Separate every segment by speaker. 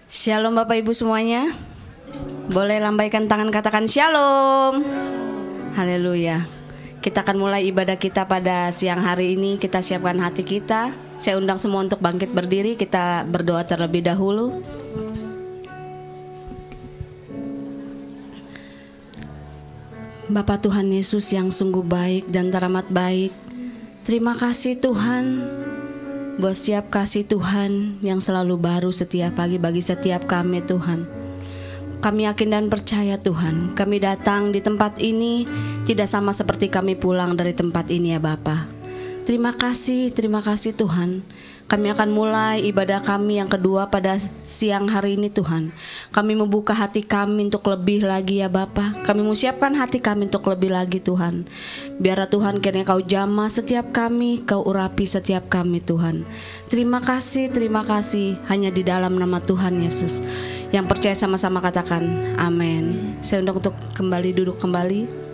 Speaker 1: Shalom Bapak Ibu semuanya. Boleh lambaikan tangan, katakan shalom. Haleluya. Kita akan mulai ibadah kita pada siang hari ini. Kita siapkan hati kita. Saya undang semua untuk bangkit berdiri. Kita berdoa terlebih dahulu. Bapa Tuhan Yesus yang sungguh baik dan teramat baik, terima kasih Tuhan buat setiap kasih Tuhan yang selalu baru setiap pagi bagi setiap kami Tuhan. Kami yakin dan percaya Tuhan, kami datang di tempat ini tidak sama seperti kami pulang dari tempat ini ya Bapa. Terima kasih Tuhan. Kami akan mulai ibadah kami yang kedua pada siang hari ini Tuhan. Kami membuka hati kami untuk lebih lagi ya Bapa. Kami menyiapkan hati kami untuk lebih lagi Tuhan. Biarlah Tuhan kiranya Kau jamah setiap kami, Kau urapi setiap kami Tuhan. Terima kasih hanya di dalam nama Tuhan Yesus. Yang percaya sama-sama katakan amin. Saya undang untuk kembali duduk kembali.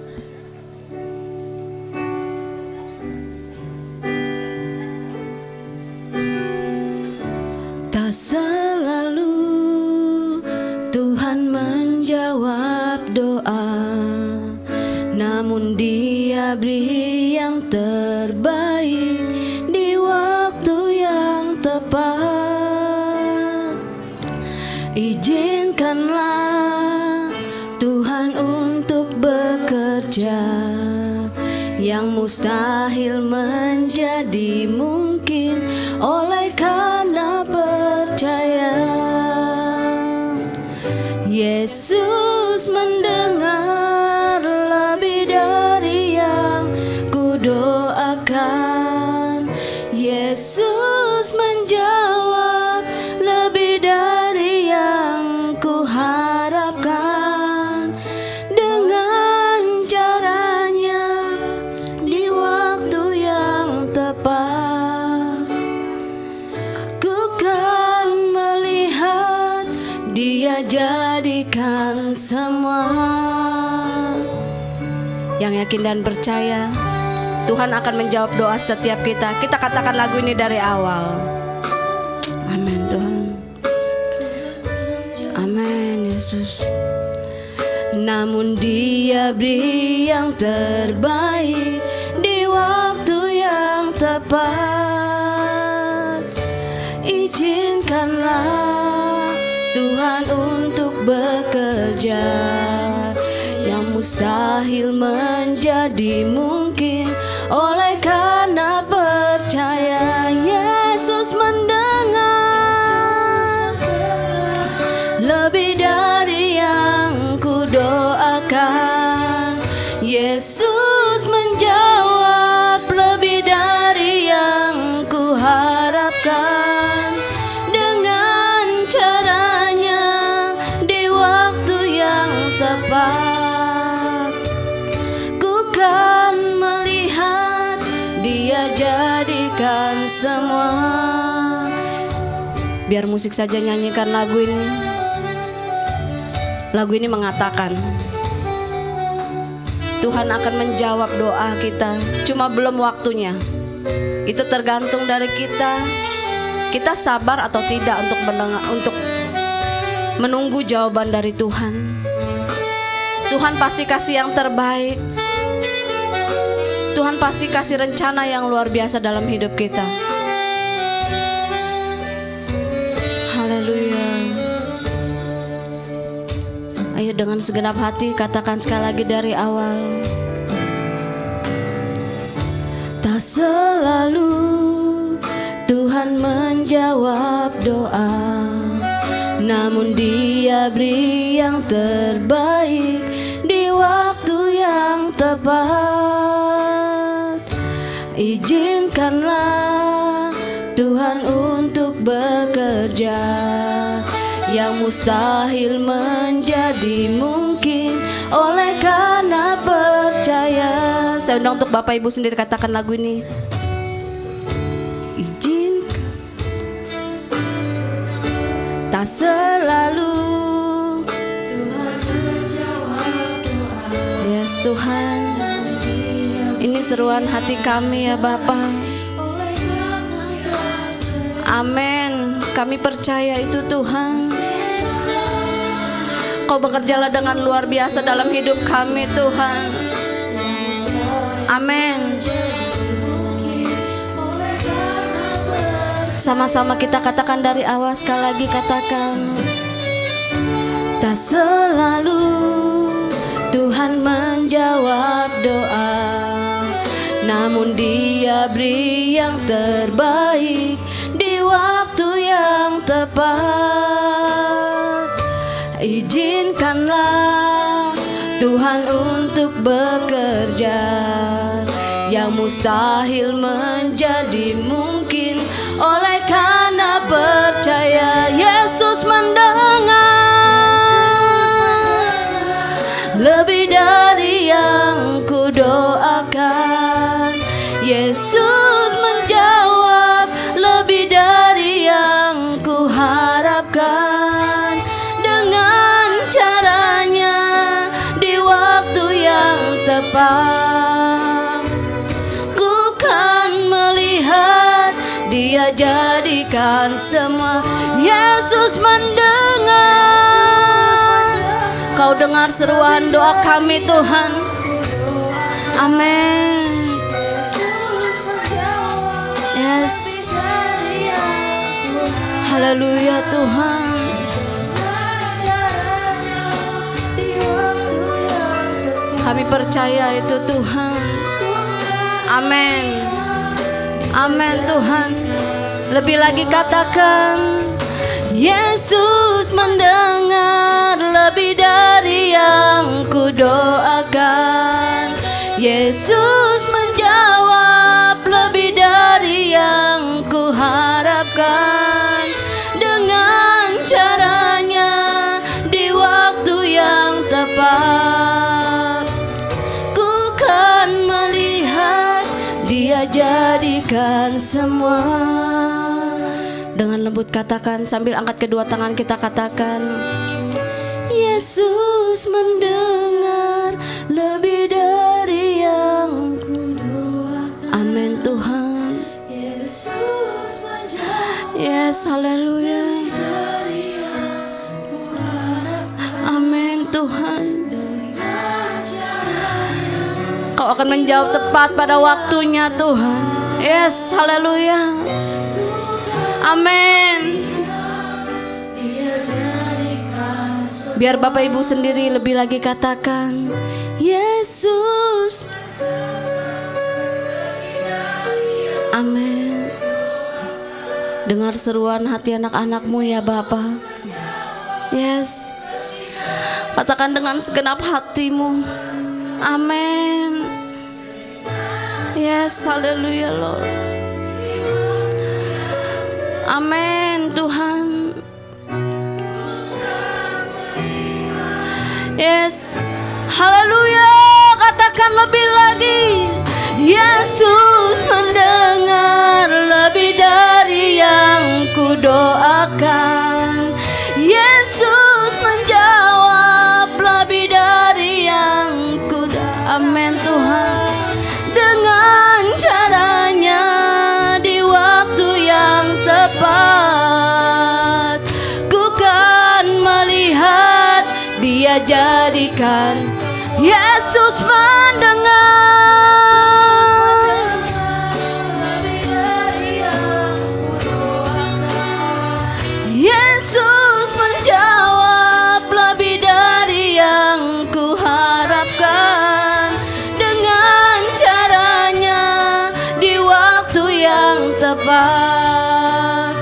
Speaker 1: Selalu Tuhan menjawab doa, namun Dia beri yang terbaik di waktu yang tepat. Izinkanlah Tuhan untuk bekerja, yang mustahil menjadi mungkin oleh karena percaya. Yesus mendengar lebih dari yang kudoakan. Yesus menjawab lebih dari yang kuharapkan. Dengan caranya di waktu yang tepat, ku kan melihat Dia jadikan semua. Yang yakin dan percaya Tuhan akan menjawab doa setiap kita. Kita katakan lagu ini dari awal. Amin Tuhan. Amin Yesus. Namun Dia beri yang terbaik di waktu yang tepat. Izinkanlah Tuhan untuk bekerja, yang mustahil menjadi mungkin oleh karena percaya. Yesus mendengar lebih dari yang kudoakan. Yesus menjawab lebih dari yang kuharapkan. Dengan caranya di waktu yang tepat, ku kan melihat Dia jadikan semua. Biar musik saja nyanyikan lagu ini. Lagu ini mengatakan Tuhan akan menjawab doa kita, cuma belum waktunya. Itu tergantung dari kita. Kita sabar atau tidak untuk menunggu jawaban dari Tuhan. Tuhan pasti kasih yang terbaik. Tuhan pasti kasih rencana yang luar biasa dalam hidup kita. Haleluya. Ayo dengan segenap hati katakan sekali lagi dari awal. Tak selalu Tuhan menjawab doa, namun Dia beri yang terbaik di waktu yang tepat. Izinkanlah Tuhan untuk bekerja, yang mustahil menjadi mungkin oleh karena percaya. Saya undang untuk Bapak Ibu sendiri katakan lagu ini. Tak selalu Tuhan menjawab doa. Yes Tuhan, ini seruan hati kami ya Bapa. Amin. Kami percaya itu Tuhan. Engkau bekerjalah dengan luar biasa dalam hidup kami Tuhan. Amin. Sama-sama kita katakan dari awal, sekali lagi katakan. Tak selalu Tuhan menjawab doa, namun Dia beri yang terbaik di waktu yang tepat. Izinkanlah Tuhan untuk bekerja, yang mustahil menjadi mungkin oleh karena percaya. Yesus mendengar lebih dari yang ku doakan. Yesus menjawab lebih dari yang ku harapkan. Dengan caranya di waktu yang tepat, ku kan melihat Dia jadikan semua. Yesus mendengar. Kau dengar seruan doa kami Tuhan. Amin. Yes. Haleluya Tuhan. Kami percaya itu Tuhan. Amin. Amin Tuhan. Lebih lagi katakan, Yesus mendengar lebih dari yang ku doakan. Yesus menjawab lebih dari yang ku harapkan. Dengan caranya di waktu yang tepat, ku kan melihat Dia jadikan semua. Dengan lembut katakan, sambil angkat kedua tangan kita katakan, Yesus mendengar lebih dari yang ku doakan. Amin Tuhan. Yesus menjawab. Yes, haleluya. Amin Tuhan. Kau akan menjawab tepat pada waktunya Tuhan. Yes, haleluya. Amin. Biar Bapak Ibu sendiri lebih lagi katakan, Yesus. Amin. Dengar seruan hati anak-anakmu ya Bapak. Yes. Katakan dengan segenap hatimu. Amin. Yes, haleluya Lord. Amin Tuhan. Yes. Haleluya. Katakan lebih lagi. Yesus mendengar lebih dari yang ku doakan. Yesus menjawab lebih dari yang ku doakan. Amin Tuhan. Dengan caranya di waktu yang tepat, ku kan melihat Dia jadikan. Yesus mendengar lebih dari yang ku doakan. Yesus menjawab lebih dari yang ku harapkan. Dengan caranya di waktu yang tepat,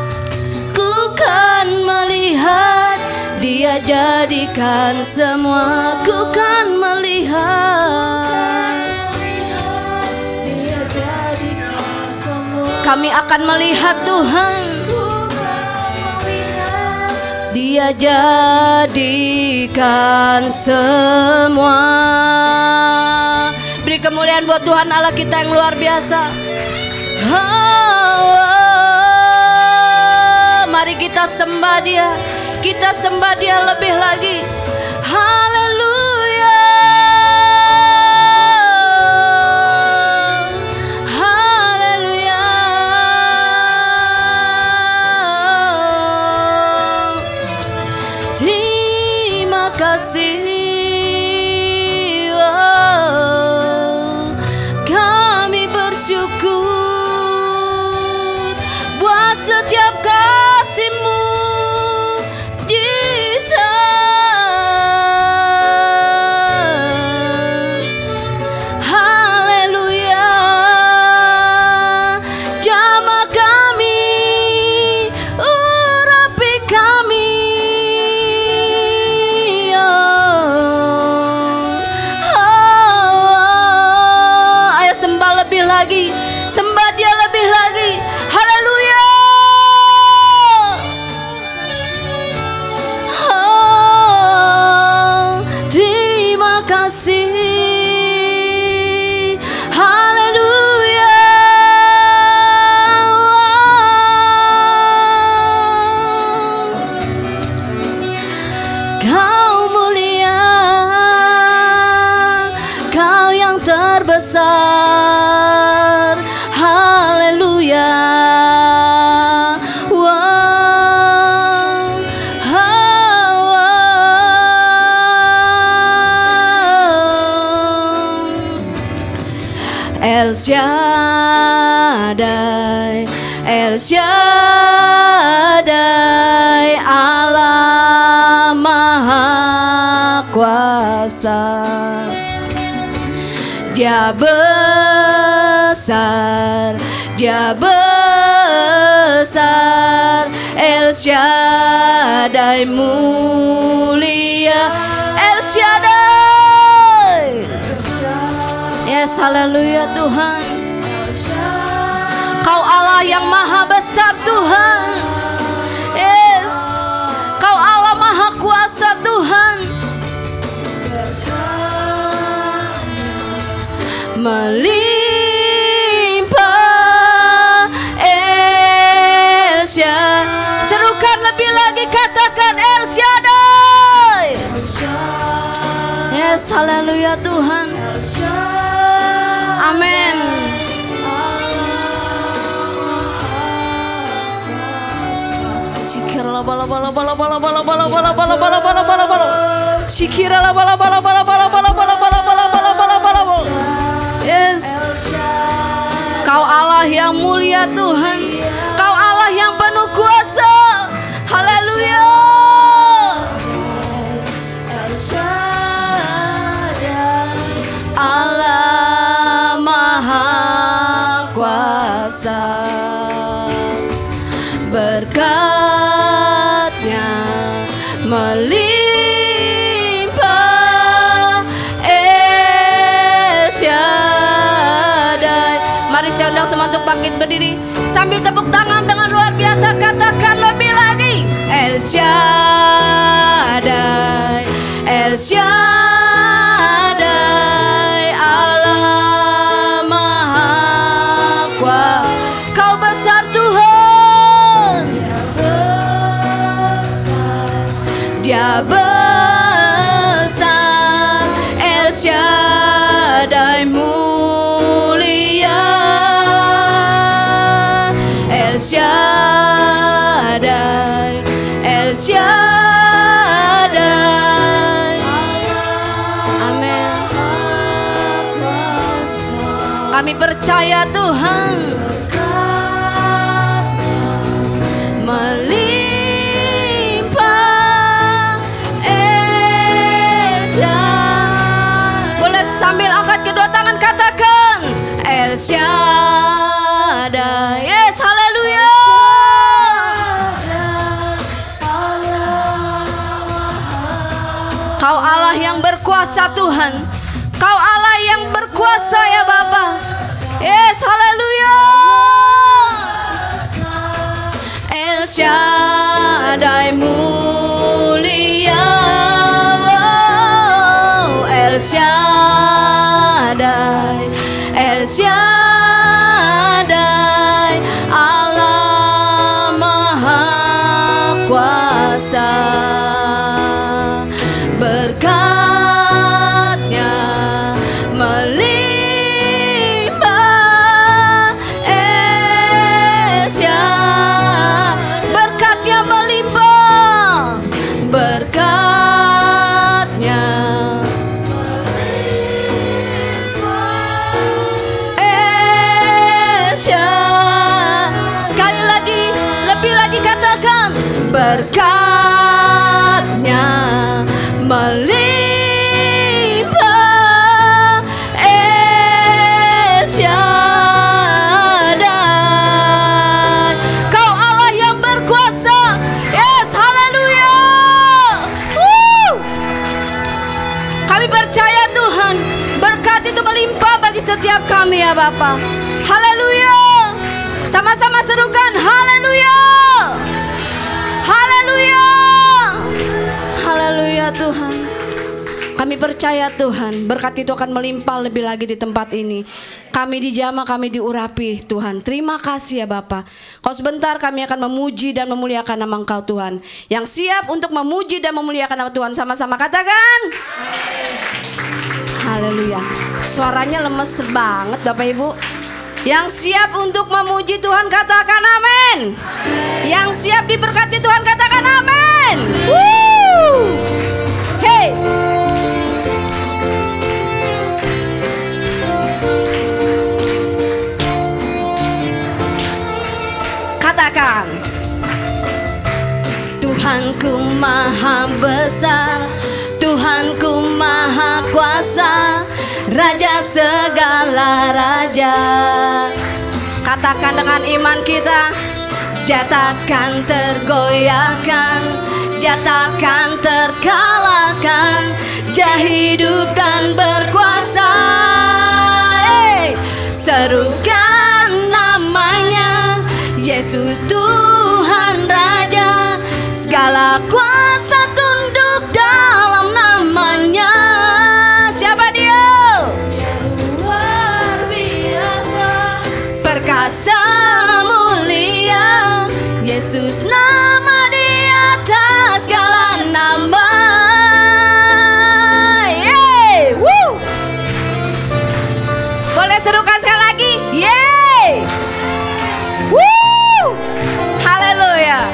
Speaker 1: ku kan melihat Dia jadikan semua. Ku kan melihat Dia jadikan semua. Kami akan melihat Tuhan. Dia jadikan semua. Beri kemuliaan buat Tuhan Allah kita yang luar biasa. Mari kita sembah Dia. Kita sembah Dia lebih lagi. Haleluya. Haleluya. Terima kasih. Oh, kami bersyukur buat setiap kasih-Mu, Jesus. Haleluya. Jamah kami, urapi kami. Ayo sembah lebih lagi, sembah Dia lebih lagi. Haleluya. Terima kasih. Haleluya. Kau mulia, Kau yang terbesar. Haleluya. El Shaddai, El Shaddai, Allah Maha Kuasa. Dia besar, Dia besar. El Shaddai mulia, El Shaddai. Yes, haleluya Tuhan. Kau Allah yang maha besar Tuhan. Yes, Kau Allah maha kuasa Tuhan. Melimpah El Shaddai. Serukan lebih lagi, katakan El Shaddai. Yes, haleluya Tuhan. Amin. Sikirala bala bala bala bala bala bala bala bala bala bala bala bala. Sikirala bala bala bala bala bala bala bala bala bala bala bala. Yes. Kau Allah yang mulia Tuhan. Kau Allah yang penuh kuasa. Haleluya. Allah Maha Kuasa, berkat-Nya melimpah El Shaddai. Mari saya undang semua untuk bangkit berdiri sambil tepuk tangan dengan luar biasa. Katakan lebih lagi, El Shaddai, El Shaddai. Dia besar, El Shaddai mulia, El Shaddai, El Shaddai. Amin. Kami percaya Tuhan sambil angkat kedua tangan, katakan El Shaddai. Yes, haleluya. Kau Allah yang berkuasa Tuhan. Kau Allah yang berkuasa ya Bapa. Yes, haleluya. El Shaddai mulia, El Shaddai, El Shaddai, Allah Maha Kuasa, berkat-Nya melimpah El Shaddai, berkat-Nya melimpah, berkat berkat-Nya melimpah. Syadai, Kau Allah yang berkuasa. Yes, haleluya. Kami percaya Tuhan, berkat itu melimpah bagi setiap kami ya Bapa. Haleluya. Sama-sama serukan haleluya. Haleluya. Haleluya Tuhan. Kami percaya Tuhan, berkat itu akan melimpah lebih lagi di tempat ini. Kami dijamah, kami diurapi Tuhan. Terima kasih ya Bapa. Kalau sebentar kami akan memuji dan memuliakan nama Engkau Tuhan. Yang siap untuk memuji dan memuliakan nama Tuhan, sama-sama katakan haleluya. Suaranya lemes banget Bapak Ibu. Yang siap untuk memuji Tuhan katakan amin. Yang siap diberkati Tuhan katakan amin. Hey. Katakan, Tuhanku maha besar, Tuhanku maha kuasa, Raja segala raja. Katakan dengan iman kita, Dia takkan tergoyahkan, Dia takkan terkalahkan, Dia hidup dan berkuasa. Serukan namanya, Yesus Tuhan Raja, segala kuasa tunduk dalam namanya. Siapa Dia? Luar biasa, perkasa mulia, Yesus nama di atas segala nama. Yeay, woo. Boleh serukan sekali lagi, yeay, woo, haleluya.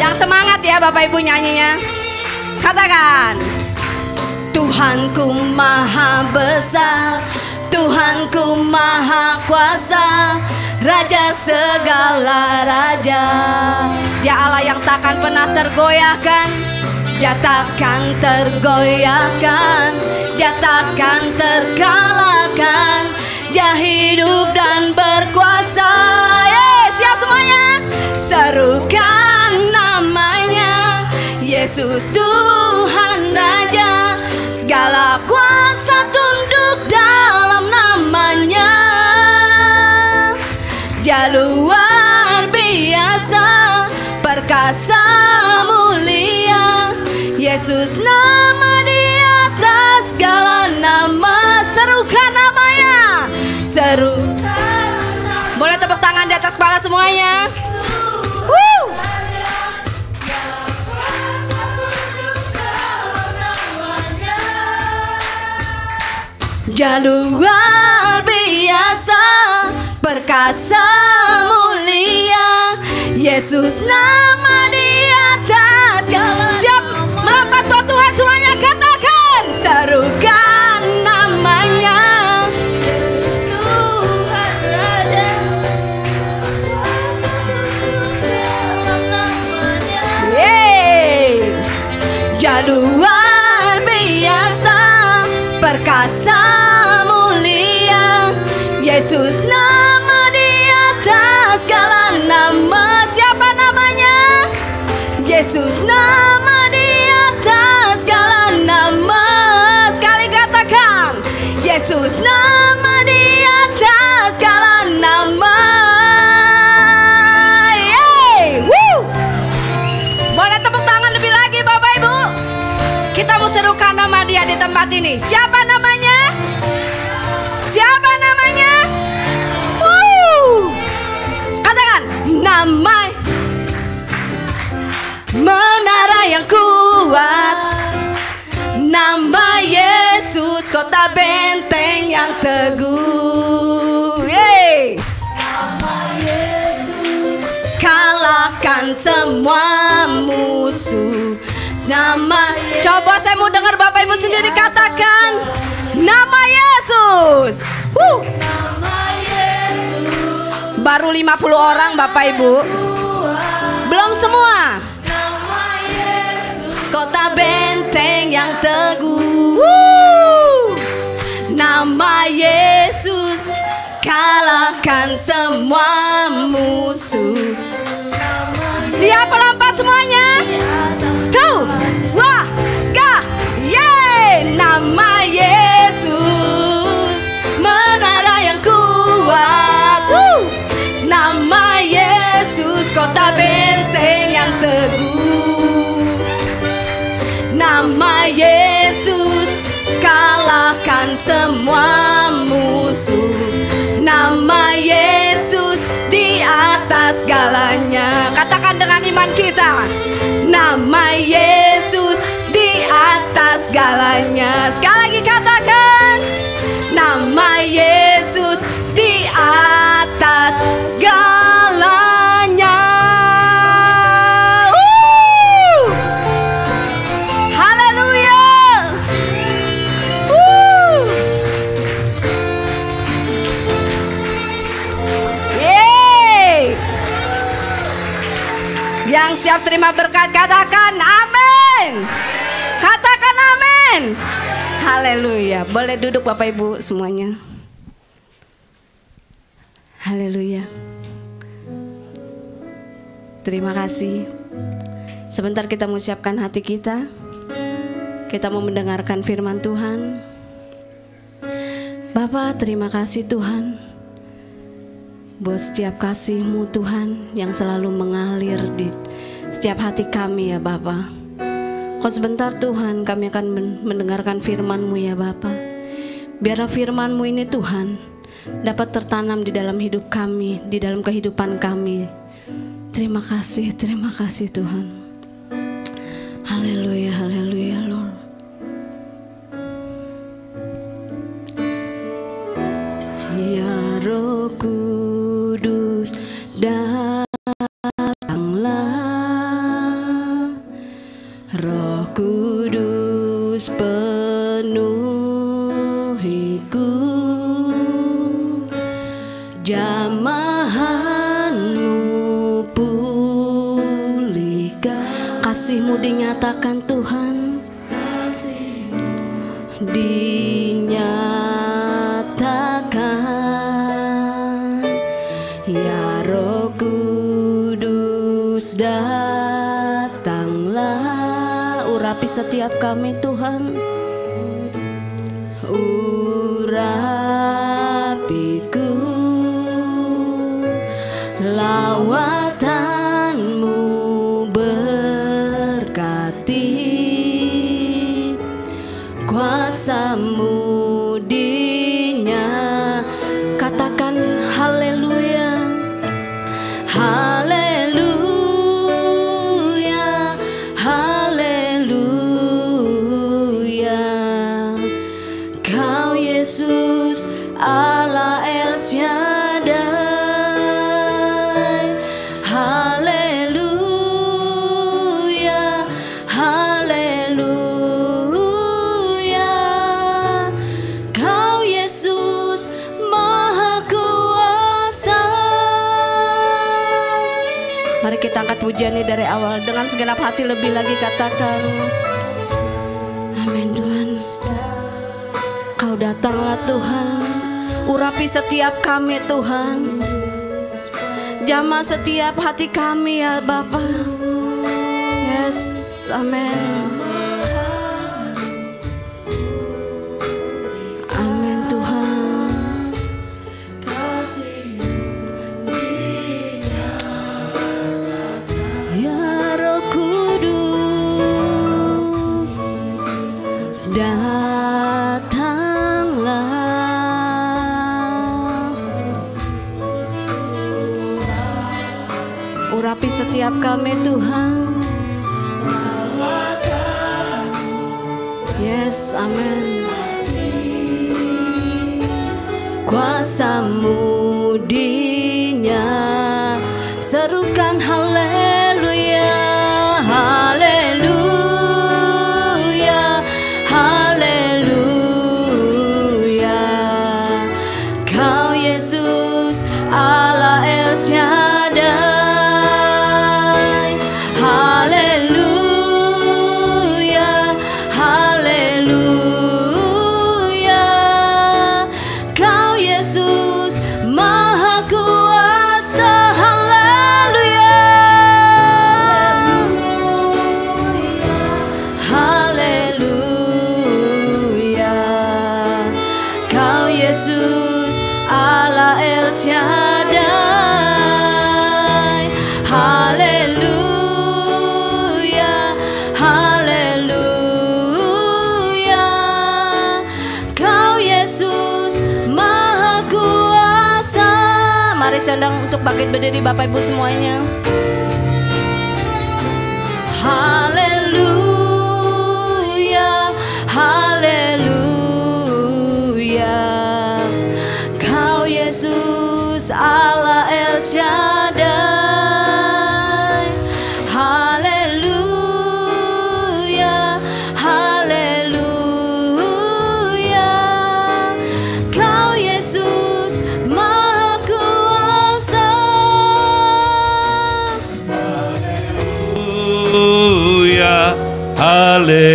Speaker 1: Yang semangat ya Bapak Ibu nyanyinya. Katakan, Tuhanku maha besar, Tuhanku maha kuasa, Raja segala raja. Ya Allah yang takkan pernah tergoyahkan, Dia takkan tergoyahkan, Dia takkan terkalahkan, Dia hidup dan berkuasa. Siap semuanya? Serukan namanya, Yesus Tuhan Raja, segala kuasa tunduk dalam namanya. Dia luar biasa, perkasa mulia, Yesus nama di atas segala nama. Serukan namanya, serukan. Boleh tepuk tangan di atas kepala semuanya. Dia luar biasa, perkasa mulia, Yesus nama di atas. Siap melompat buat Tuhan semuanya, katakan serukan namanya, Yesus Tuhan Raja. Yeay. Dia luar biasa, perkasa mulia, Yesus nama di atas segala nama. Siapa namanya? Yesus nama di atas segala nama. Sekali katakan, Yesus nama di atas segala nama. Yeay, woo. Boleh tepuk tangan lebih lagi Bapak Ibu. Kita mau serukan nama Dia di tempat ini. Siapa namanya? Siapa namanya? Katakan, nama menara yang kuat, nama Yesus kota benteng yang teguh. Yeay. Nama Yesus kalahkan semua musuh. Nama, coba saya mau dengar Bapak Ibu sendiri katakan, nama Yesus. Nama Yesus. Baru 50 orang Bapak Ibu. Shalom semua. Kota benteng yang teguh. Nama Yesus kalahkan semua musuh. Siap melompat semuanya? 2, 3, yeay! Nama Yesus menara yang kuat. Nama Yesus kota benteng yang teguh. Nama Yesus kalahkan semua musuh. Nama Yesus di atas segalanya. Katakan dengan iman kita. Nama Yesus di atas segalanya. Sekali lagi katakan. Nama Yesus di atas segalanya. Haleluya. Yeay. Yang siap terima berkat katakan amin. Katakan amin. Haleluya. Boleh duduk Bapak Ibu semuanya. Haleluya. Terima kasih. Sebentar kita mau siapkan hati kita. Kita mau mendengarkan firman Tuhan. Bapa, terima kasih Tuhan buat setiap kasih-Mu Tuhan yang selalu mengalir di setiap hati kami ya Bapa. Kau sebentar Tuhan kami akan mendengarkan firman-Mu ya Bapa. Biarlah firman-Mu ini Tuhan dapat tertanam di dalam hidup kami, di dalam kehidupan kami. Terima kasih Tuhan. Haleluya, haleluya Lord. Ya Roh Kudus datanglah, Roh Kudus penuhiku, jamahanmu pulihkan. Kasih-Mu dinyatakan Tuhan, dinyatakan. Ya Roh Kudus datanglah, urapi setiap kami Tuhan, urapiku, lawatanmu berkati, kuasa-Mu katakan haleluya, haleluya, haleluya. Kau Yesus Allah El Shaddai. Haleluya, haleluya. Kau Yesus Maha Kuasa. Mari kita angkat pujiannya dari awal dengan segenap hati, lebih lagi katakan amin. Tuhan, Kau datanglah Tuhan, urapi setiap kami Tuhan, jamah setiap hati kami ya Bapa. Yes, amin. Amin Tuhan. Ya Roh Kudus datanglah, urapi setiap kami Tuhan. Yes, amin. Kuasa-Mu serukan haleluya, haleluya, haleluya. Kau Yesus Allah El Shaddai. saya undang untuk bangkit berdiri Bapak Ibu semuanya. Haleluya, haleluya. Kau Yesus Allah El Shaddai. Haleluya, haleluya. Kau Yesus Maha Kuasa.
Speaker 2: Haleluya,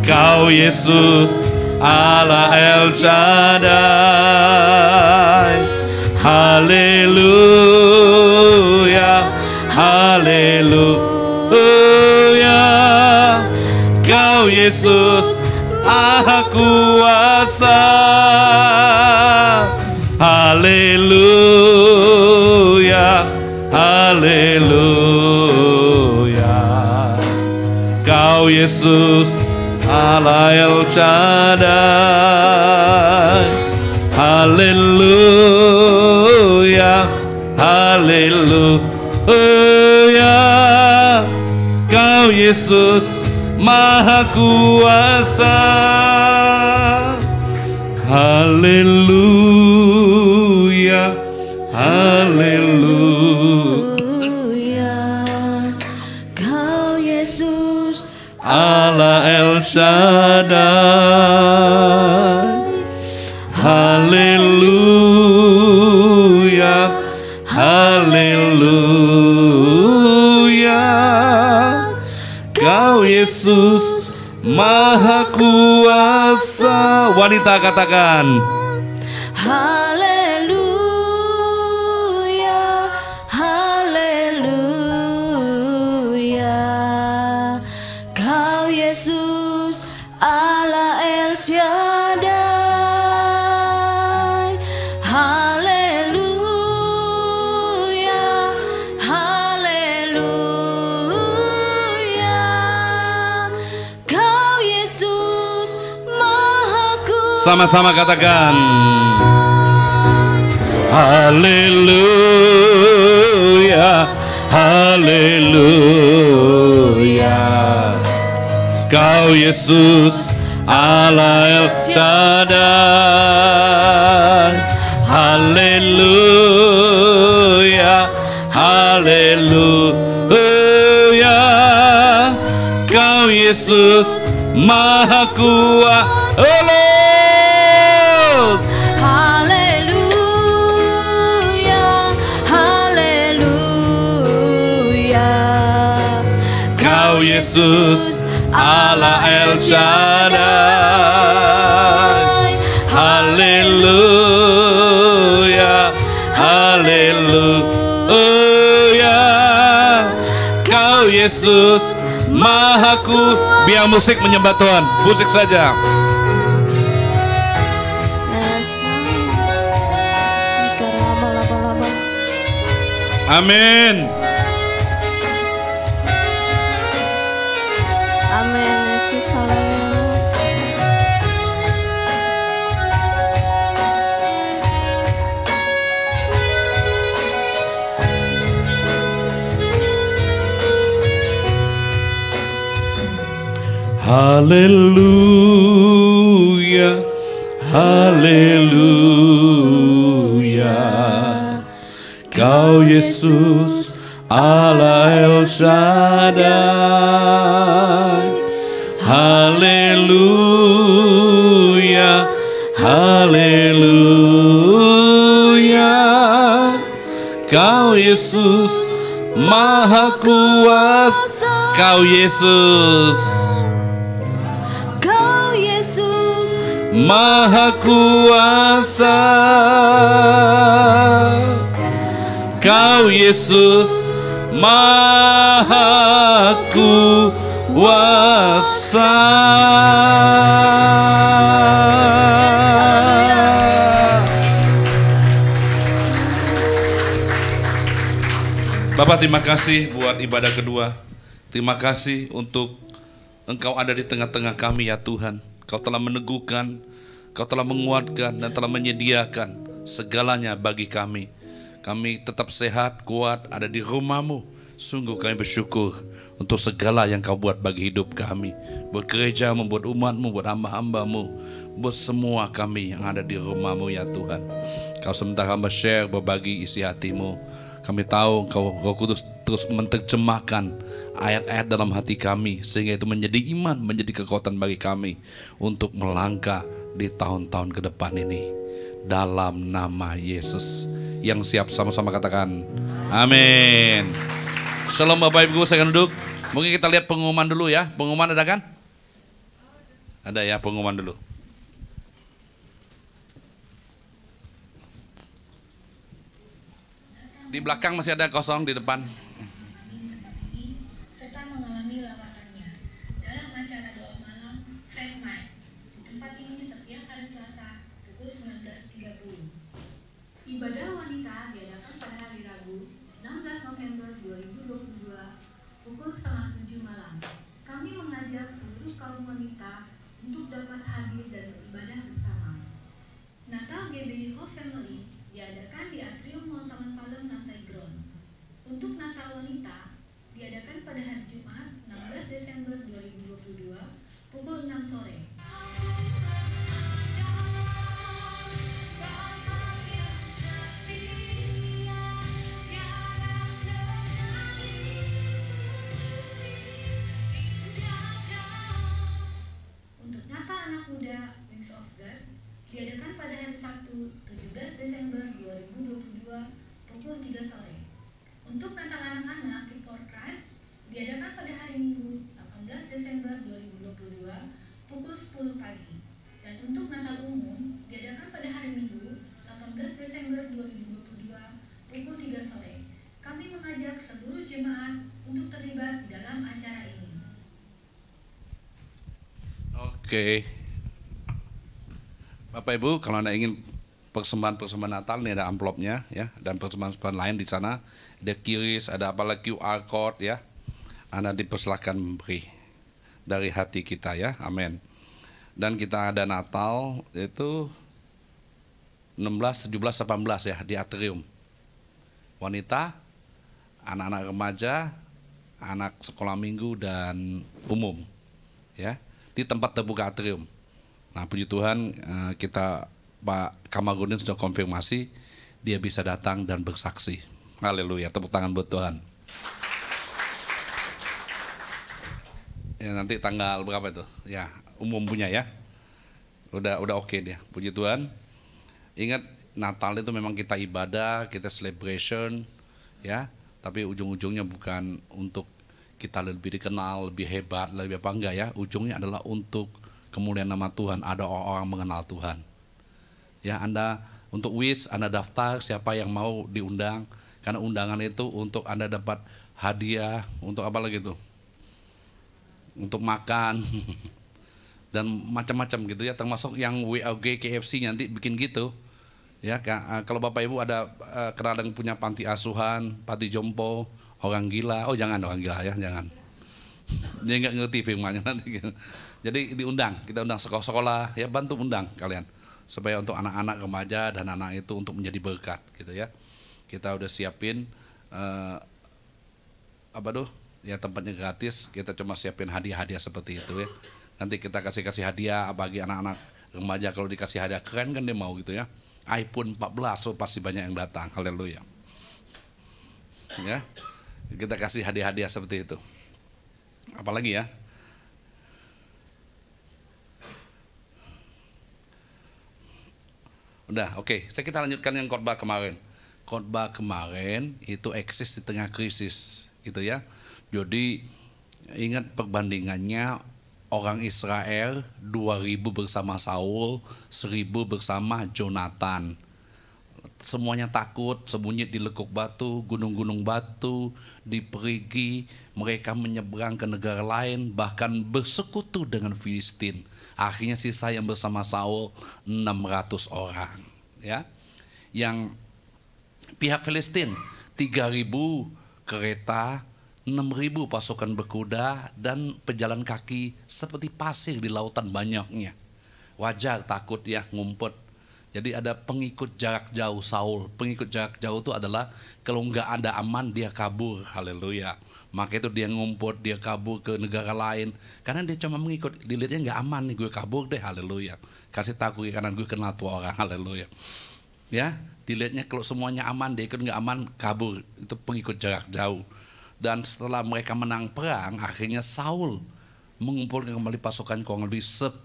Speaker 2: Kau Yesus Allah El Shaddai. Haleluya, haleluya, Kau Yesus Maha Kuasa. Haleluya, haleluya, Kau Yesus Allah El Shaddai. Haleluya, haleluya, Kau Yesus Maha Kuasa. Haleluya, haleluya,
Speaker 1: Kau Yesus
Speaker 2: Allah El Shaddai. Haleluya, haleluya, Kau Yesus Maha Kuasa. Wanita katakan,
Speaker 1: haleluya, haleluya, Kau Yesus Allah El Shaddai. Haleluya, haleluya, Kau Yesus Maha Kuasa.
Speaker 2: sama-sama katakan, haleluya, haleluya, Kau Yesus Allah El Shaddai. Haleluya, haleluya, Kau Yesus Maha Kuasa.
Speaker 1: Haleluya, haleluya,
Speaker 2: Kau Yesus Allah El Shaddai. Haleluya, haleluya, Kau Yesus Maha Kuasa. Biar musik menyembah Tuhan, musik saja. Amin.
Speaker 1: Amin. Yesus haleluya.
Speaker 2: Haleluya, haleluya, Kau Yesus Allah El Shaddai. Haleluya, haleluya, Kau Yesus Maha Kuasa. Kau Yesus Maha Kuasa. Kau Yesus Maha Kuasa. Bapak, terima kasih buat ibadah kedua. Terima kasih untuk Engkau ada di tengah-tengah kami ya Tuhan. Kau telah meneguhkan, Kau telah menguatkan dan telah menyediakan segalanya bagi kami. Kami tetap sehat, kuat, ada di rumah-Mu. Sungguh kami bersyukur untuk segala yang Kau buat bagi hidup kami. Buat gereja-Mu, buat umat-Mu, buat hamba-hamba-Mu, buat semua kami yang ada di rumah-Mu ya Tuhan. Kau sementara hamba share, berbagi isi hati-Mu. Kami tahu Kau Kudus terus menerjemahkan ayat-ayat dalam hati kami, sehingga itu menjadi iman, menjadi kekuatan bagi kami untuk melangkah di tahun-tahun ke depan ini. Dalam nama Yesus. Yang siap sama-sama katakan amin. Shalom Bapak Ibu, saya akan duduk. Mungkin kita lihat pengumuman dulu ya. Pengumuman ada kan? Ada ya, pengumuman dulu. Di belakang masih ada kosong di depan.
Speaker 3: Serta mengalami lawatannya dalam acara doa malam Faith Night di tempat ini setiap hari Selasa pukul 19.30. Ibadah wanita diadakan pada hari Rabu 16 November 2022 pukul 6:30 malam. Kami mengajak seluruh kaum wanita untuk dapat hadir dan beribadah bersama. Natal GBI Hope Family diadakan di Atrium Mall Taman Palem lantai ground. Untuk Natal Wanita diadakan pada hari Jumat 16 Desember 2022 pukul 6 sore. Untuk Natal Anak Muda Wings of God diadakan pada hari Sabtu 17 Desember 2022 pukul 3 sore. Untuk Natal anak-anak Keep for Christ diadakan pada hari Minggu 18 Desember 2022 pukul 10 pagi. Dan untuk Natal umum diadakan pada hari Minggu 18 Desember 2022 pukul 3 sore. Kami mengajak seluruh jemaat untuk terlibat dalam acara ini.
Speaker 2: Oke. Bapak Ibu, kalau Anda ingin persembahan Natal, ini ada amplopnya ya, dan persembahan lain di sana, ada QRIS, ada apalagi QR code ya. Anda dipersilakan memberi dari hati kita ya, amin. Dan kita ada Natal itu 16, 17, 18 ya di Atrium. Wanita, anak-anak remaja, anak sekolah minggu dan umum ya, di tempat terbuka Atrium. Nah, puji Tuhan, kita Pak Kamarudin sudah konfirmasi dia bisa datang dan bersaksi. Haleluya, tepuk tangan buat Tuhan. Ya, nanti tanggal berapa itu? Ya, umum punya ya. Udah oke dia. Puji Tuhan. Ingat, Natal itu memang kita ibadah, kita celebration ya, tapi ujung-ujungnya bukan untuk kita lebih dikenal, lebih hebat, lebih apa enggak ya. Ujungnya adalah untuk kemuliaan nama Tuhan, ada orang-orang mengenal Tuhan. Ya, Anda untuk wish, Anda daftar siapa yang mau diundang, karena undangan itu untuk Anda dapat hadiah, untuk apa lagi tuh? Untuk makan dan macam-macam gitu ya, termasuk yang WAG KFC nanti bikin gitu. Ya, kalau Bapak Ibu ada kenal yang punya panti asuhan, panti jompo, orang gila, oh jangan orang gila ya, jangan. Dia nggak ngerti firmannya nanti gitu. Jadi diundang, kita undang sekolah-sekolah ya, bantu undang kalian supaya untuk anak-anak remaja dan anak itu untuk menjadi berkat gitu ya. Kita udah siapin ya tempatnya gratis, kita cuma siapin hadiah-hadiah seperti itu ya. Nanti kita kasih hadiah bagi anak-anak remaja, kalau dikasih hadiah keren kan dia mau gitu ya. iPhone 14 so pasti banyak yang datang. Haleluya. Ya. Kita kasih hadiah-hadiah seperti itu. Apalagi ya? Udah, oke. Kita lanjutkan yang khotbah kemarin. Khotbah kemarin itu eksis di tengah krisis, gitu ya. Jadi ingat perbandingannya, orang Israel 2000 bersama Saul, 1000 bersama Jonathan. Semuanya takut, sembunyi di lekuk batu, gunung-gunung batu, di perigi, mereka menyeberang ke negara lain, bahkan bersekutu dengan Filistin. Akhirnya sisa yang bersama Saul 600 orang. Ya, yang pihak Filistin 3.000 kereta, 6.000 pasukan berkuda, dan pejalan kaki seperti pasir di lautan banyaknya. wajar takut ya, ngumpet. Jadi ada pengikut jarak jauh Saul. Pengikut jarak jauh itu adalah kalau nggak ada aman dia kabur, haleluya. Maka itu dia ngumpet, dia kabur ke negara lain. Karena dia cuma mengikut, dilihatnya nggak aman nih, gue kabur deh, haleluya. Kasih tahu karena gue kenal tuh orang, haleluya. Ya, dilihatnya kalau semuanya aman, dia ikut nggak aman, kabur. Itu pengikut jarak jauh. Dan setelah mereka menang perang, akhirnya Saul mengumpulkan kembali pasukan kurang lebih 10.000.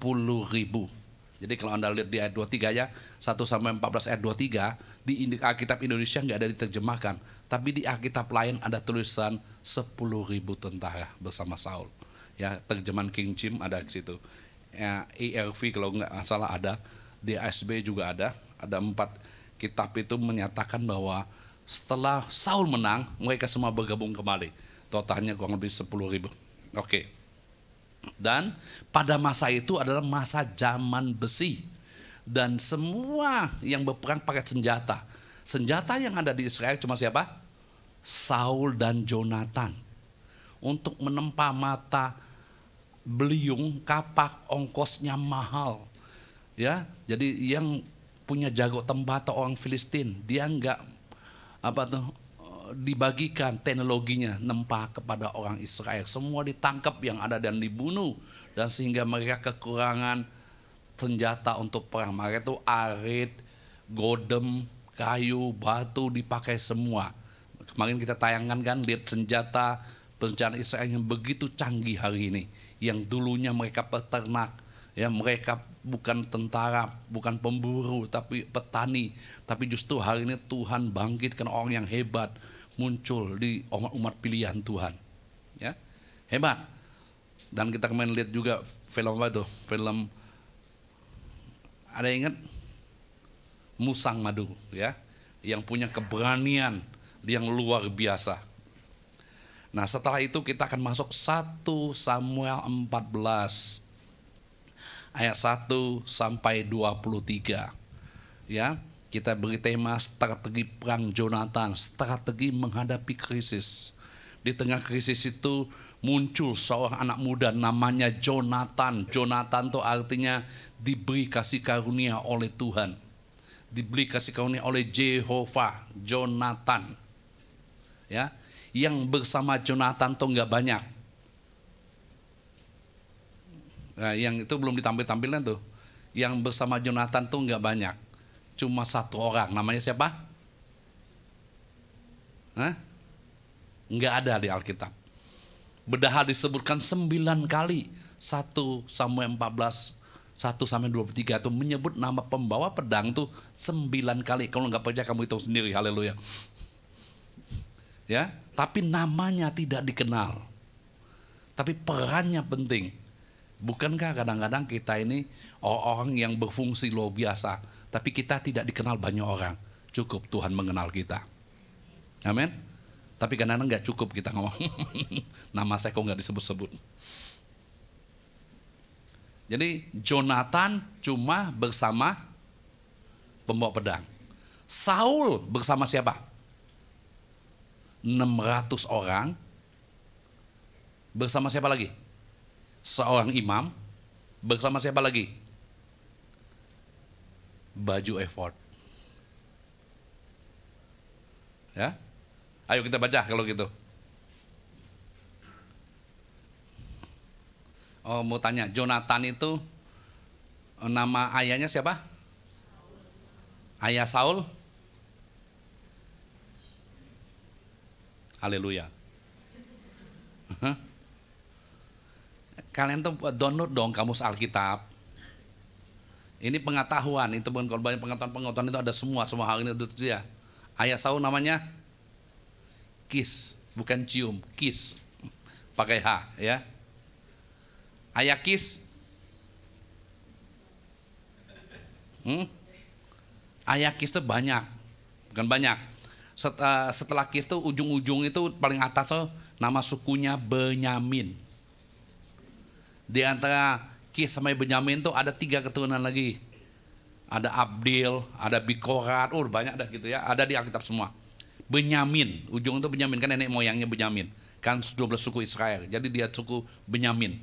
Speaker 2: Jadi kalau Anda lihat di ayat 23 ya, 1 sampai 14 ayat 23, di Alkitab Indonesia nggak ada diterjemahkan, tapi di Alkitab lain ada tulisan 10.000 tentara bersama Saul. Ya, terjemahan King James ada di situ. Ya, ERV kalau nggak salah ada, di ASB juga ada 4 kitab itu menyatakan bahwa setelah Saul menang, mereka semua bergabung kembali. Totalnya kurang lebih 10.000. Oke. Dan pada masa itu adalah masa zaman besi. Dan semua yang berperang pakai senjata. Senjata yang ada di Israel cuma siapa? Saul dan Jonathan. Untuk menempa mata beliung, kapak, ongkosnya mahal. Ya, jadi yang punya jago tembata orang Filistin, dia enggak dibagikan teknologinya nempa kepada orang Israel. Semua ditangkap yang ada dan dibunuh, dan sehingga mereka kekurangan senjata untuk perang. Mereka itu arit, godem, kayu, batu dipakai semua. Kemarin kita tayangkan kan, lihat senjata Israel yang begitu canggih hari ini, yang dulunya mereka peternak, ya mereka bukan tentara, bukan pemburu, tapi petani. Tapi justru hari ini Tuhan bangkitkan orang yang hebat, muncul di umat pilihan Tuhan, ya hebat. Dan kita kemarin lihat juga film apa tuh? Film, ada ingat Musang Madu, ya, yang punya keberanian yang luar biasa. Nah setelah itu kita akan masuk 1 Samuel 14 ayat 1 sampai 23, ya. Kita beri tema strategi perang Jonathan, strategi menghadapi krisis. Di tengah krisis itu muncul seorang anak muda namanya Jonathan. Jonathan itu artinya diberi kasih karunia oleh Tuhan. Diberi kasih karunia oleh Jehovah, Jonathan. Ya, yang bersama Jonathan tuh nggak banyak. Nah, yang itu belum ditampil-tampilkan tuh. Yang bersama Jonathan tuh nggak banyak. Cuma 1 orang, namanya siapa? Nggak ada di Alkitab. Bedahal disebutkan 9 kali. 1 Samuel 14 1 sampai 23 itu menyebut nama pembawa pedang tuh 9 kali. Kalau nggak percaya kamu hitung sendiri, haleluya. Ya, tapi namanya tidak dikenal. Tapi perannya penting. Bukankah kadang-kadang kita ini orang yang berfungsi luar biasa, tapi kita tidak dikenal banyak orang. Cukup Tuhan mengenal kita. Amin. Tapi kadang-kadang nggak cukup kita ngomong. Nama saya kok nggak disebut-sebut. Jadi Jonathan cuma bersama pembawa pedang. Saul bersama siapa? 600 orang. Bersama siapa lagi? Seorang imam. Bersama siapa lagi? Baju efod. Ya, ayo kita baca kalau gitu. Oh, mau tanya, Jonathan itu nama ayahnya siapa? Ayah Saul? Haleluya. Kalian tuh download dong kamus Alkitab. Ini pengetahuan, itu bukan kalau banyak pengetahuan itu ada semua hal ini udah dia. Ayah Saul namanya Kis, bukan cium, Kis, pakai H, ya. Ayah Kis, Ayah Kis itu banyak, bukan banyak. Setelah Kis itu ujung-ujung itu paling atas tuh nama sukunya Benyamin. Di antara Kis sama Benyamin tuh ada 3 keturunan lagi. Ada Abdil, ada Bikorat, banyak dah gitu ya. Ada di Alkitab semua. Benyamin, ujung itu Benyamin, kan nenek moyangnya Benyamin. Kan 12 suku Israel, jadi dia suku Benyamin.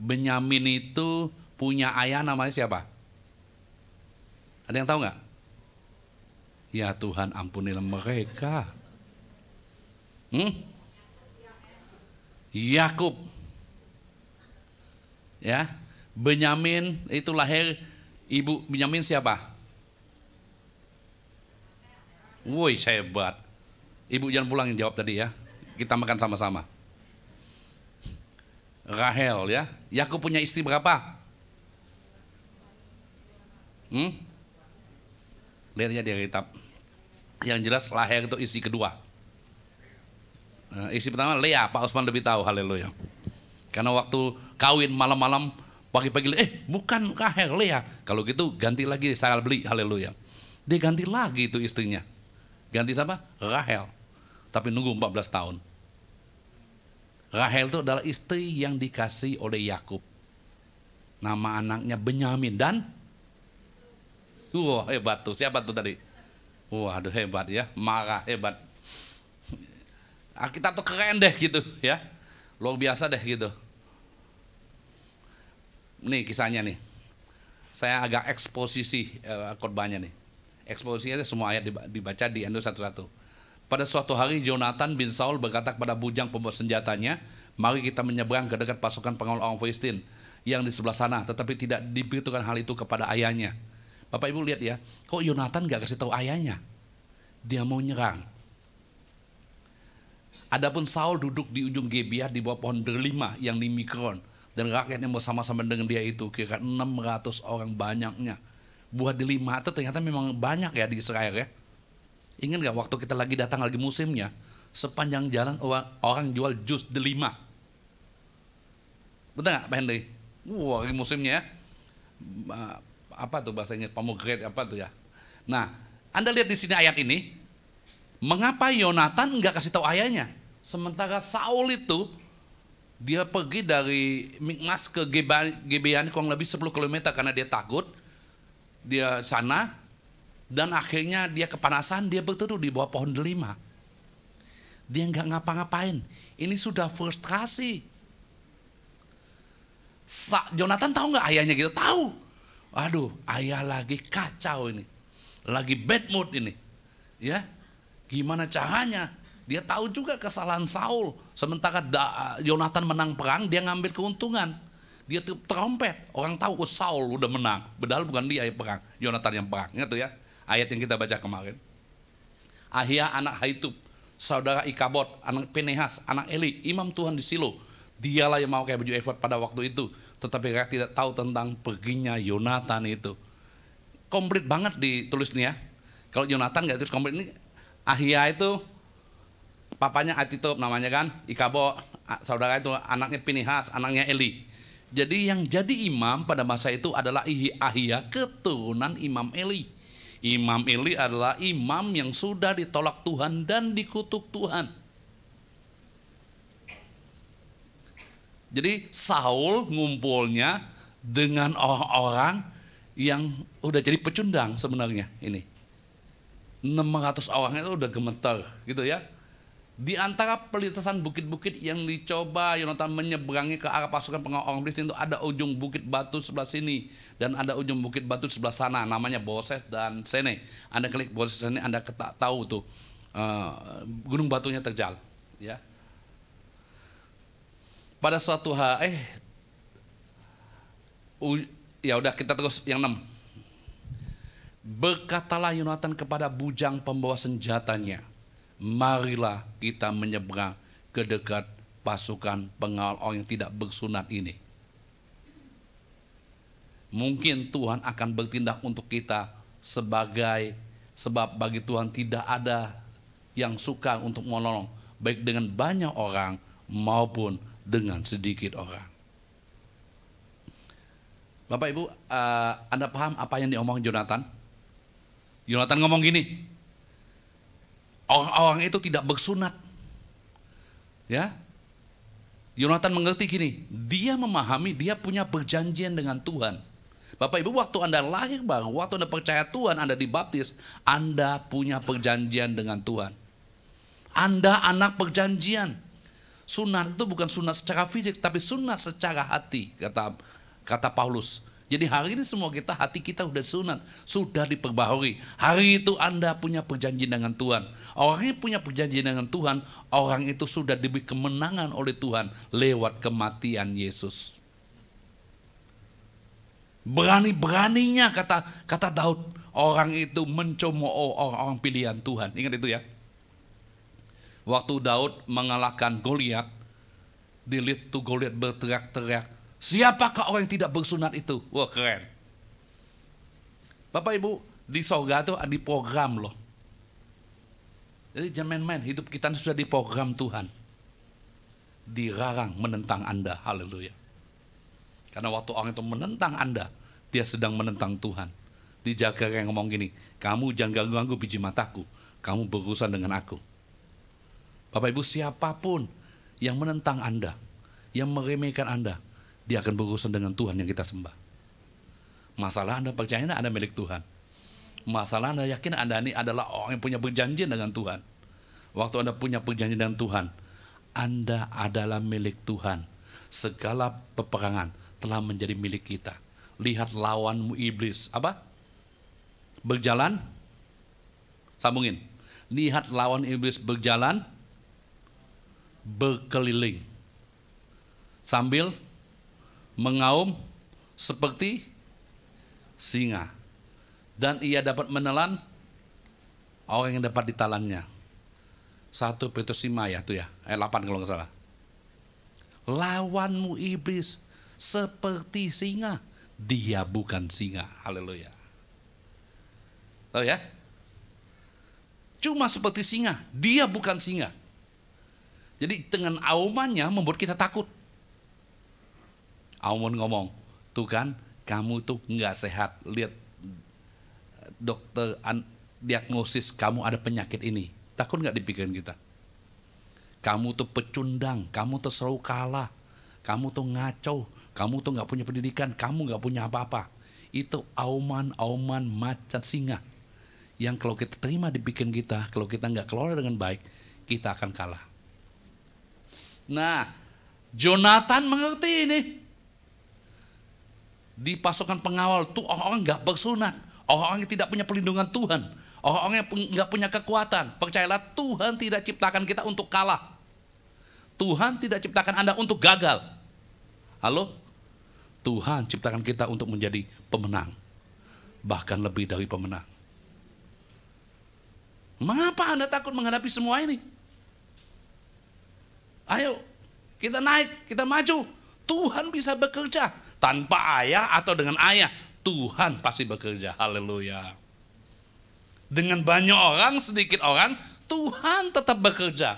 Speaker 2: Benyamin itu punya ayah namanya siapa? Ada yang tahu nggak? Ya Tuhan, ampunilah mereka. Yakub. Ya, Benyamin itu lahir, ibu Benyamin siapa? Woi, hebat. Ibu jangan pulang yang jawab tadi ya. Kita makan sama-sama. Rahel ya. Yakub punya istri berapa? Lihat aja di kitab. Yang jelas lahir itu istri kedua. Istri pertama Lea, Pak Osman lebih tahu, haleluya. Karena waktu kawin malam-malam, pagi-pagi, bukan Rahel, Lea. Kalau gitu ganti lagi, saya beli, haleluya. Dia ganti lagi itu istrinya. Ganti siapa? Rahel. Tapi nunggu 14 tahun. Rahel itu adalah istri yang dikasih oleh Yakub. Nama anaknya Benyamin dan hebat tuh. Siapa tuh tadi? Waduh, hebat ya. Marah, hebat. Alkitab tuh keren deh gitu ya. Luar biasa deh gitu. Nih kisahnya nih. Saya agak eksposisi khotbahnya nih. Eksposisinya semua ayat dibaca di Endo satu-satu. Pada suatu hari Jonathan bin Saul berkata kepada bujang pembawa senjatanya, mari kita menyeberang ke dekat pasukan pengawal orang Filistin yang di sebelah sana. Tetapi tidak diberitahukan hal itu kepada ayahnya. Bapak Ibu lihat ya, kok Jonathan gak kasih tahu ayahnya? Dia mau nyerang. Adapun Saul duduk di ujung Gibeah di bawah pohon delima yang di Mikron, dan rakyatnya bersama-sama dengan dia itu kira 600 orang banyaknya. Buah delima itu ternyata memang banyak ya di Israel ya. Ingat gak waktu kita lagi datang lagi musimnya, sepanjang jalan orang jual jus delima. Betul gak Pak Henry? Wah, lagi musimnya ya. Apa tuh bahasanya, pomegranate apa tuh ya. Nah, Anda lihat di sini ayat ini, mengapa Yonatan nggak kasih tahu ayahnya? Sementara Saul itu dia pergi dari Mikmas ke Gibeah kurang lebih 10 km karena dia takut. Dia sana dan akhirnya dia kepanasan, dia berteduh di bawah pohon delima. Dia nggak ngapa-ngapain. Ini sudah frustrasi. Jonathan tahu nggak ayahnya gitu? Tahu. Aduh, ayah lagi kacau ini, lagi bad mood ini, ya. Gimana caranya? Dia tahu juga kesalahan Saul. Sementara Jonathan menang perang, dia ngambil keuntungan. Dia tuh trompet, orang tahu Saul udah menang. Padahal bukan dia yang perang, Jonathan yang perang. Ingat tuh ya, ayat yang kita baca kemarin. Ahia anak Haitub, saudara Ikabod, anak Pinehas, anak Eli, imam Tuhan di Silo. Dialah yang mau kayak baju efod pada waktu itu. Tetapi rakyat tidak tahu tentang perginya Yonatan itu. Komplit banget ditulis nih ya. Kalau Yonatan nggak tulis komplit ini. Ahia itu papanya Ahitub namanya kan, Ikabod, saudara itu anaknya Pinehas, anaknya Eli. Jadi yang jadi imam pada masa itu adalah Ahia, keturunan Imam Eli. Imam Eli adalah imam yang sudah ditolak Tuhan dan dikutuk Tuhan. Jadi Saul ngumpulnya dengan orang-orang yang udah jadi pecundang sebenarnya ini. 600 orang itu udah gemeter gitu ya. Di antara perlintasan bukit-bukit yang dicoba Yonatan menyeberangi ke arah pasukan pengawal orang Filistin itu ada ujung bukit batu sebelah sini dan ada ujung bukit batu sebelah sana, namanya Boses dan Sene. Anda klik Boses Sene, Anda tahu tuh gunung batunya terjal ya. Pada suatu hari, ya udah kita terus yang 6. Berkatalah Yonatan kepada bujang pembawa senjatanya, marilah kita menyeberang ke dekat pasukan pengawal orang yang tidak bersunat ini. Mungkin Tuhan akan bertindak untuk kita sebab bagi Tuhan tidak ada yang suka untuk menolong, baik dengan banyak orang maupun dengan sedikit orang. Bapak Ibu, Anda paham apa yang diomong Jonathan? Jonathan ngomong gini, orang-orang itu tidak bersunat. Ya, Jonathan mengerti gini, dia memahami dia punya perjanjian dengan Tuhan. Bapak Ibu, waktu Anda lahir baru, waktu Anda percaya Tuhan, Anda dibaptis, Anda punya perjanjian dengan Tuhan. Anda anak perjanjian. Sunat itu bukan sunat secara fisik, tapi sunat secara hati, kata Paulus. Jadi hari ini semua kita, hati kita sudah disunat, sudah diperbaharui. Hari itu Anda punya perjanjian dengan Tuhan. Orang yang punya perjanjian dengan Tuhan, orang itu sudah diberi kemenangan oleh Tuhan lewat kematian Yesus. Berani-beraninya kata Daud, orang itu mencemooh orang-orang pilihan Tuhan. Ingat itu ya. Waktu Daud mengalahkan Goliat, dilihat tuh Goliat berteriak-teriak, siapakah orang yang tidak bersunat itu? Wah, keren. Bapak Ibu, di sorga itu ada program loh. Jadi jangan main-main, hidup kita sudah diprogram Tuhan. Dilarang menentang Anda, haleluya. Karena waktu orang itu menentang Anda, dia sedang menentang Tuhan. Dijaga yang ngomong gini, kamu jangan ganggu-ganggu biji mataku, kamu berurusan dengan aku. Bapak Ibu, siapapun yang menentang Anda, yang meremehkan Anda, dia akan berurusan dengan Tuhan yang kita sembah. Masalah Anda percaya Anda milik Tuhan. Masalah Anda yakin Anda ini adalah orang yang punya perjanjian dengan Tuhan. Waktu Anda punya perjanjian dengan Tuhan, Anda adalah milik Tuhan. Segala peperangan telah menjadi milik kita. Lihat lawanmu iblis, apa? Berjalan, sambungin. Lihat lawan iblis berjalan, berkeliling, sambil mengaum seperti singa, dan ia dapat menelan orang yang dapat ditalannya. 1 Petrus 5 ya, tuh ya, ayat 8 kalau nggak salah. Lawanmu iblis seperti singa, dia bukan singa. Haleluya. Tahu ya? Cuma seperti singa, dia bukan singa. Jadi dengan aumannya membuat kita takut. Auman ngomong, tuh kan kamu tuh nggak sehat. Lihat dokter diagnosis kamu ada penyakit ini. Takut nggak di pikiran kita? Kamu tuh pecundang, kamu tuh selalu kalah, kamu tuh ngaco, kamu tuh nggak punya pendidikan, kamu nggak punya apa-apa. Itu auman-auman macan singa yang kalau kita terima di pikiran kita, kalau kita nggak kelola dengan baik, kita akan kalah. Nah, Jonathan mengerti ini. Di pasukan pengawal tuh orang-orang nggak bersunat, orang-orang yang tidak punya perlindungan Tuhan, orang-orang yang nggak punya kekuatan. Percayalah, Tuhan tidak ciptakan kita untuk kalah. Tuhan tidak ciptakan Anda untuk gagal. Halo? Tuhan ciptakan kita untuk menjadi pemenang, bahkan lebih dari pemenang. Mengapa Anda takut menghadapi semua ini? Ayo, kita naik, kita maju. Tuhan bisa bekerja. Tanpa ayah atau dengan ayah, Tuhan pasti bekerja. Haleluya. Dengan banyak orang, sedikit orang, Tuhan tetap bekerja.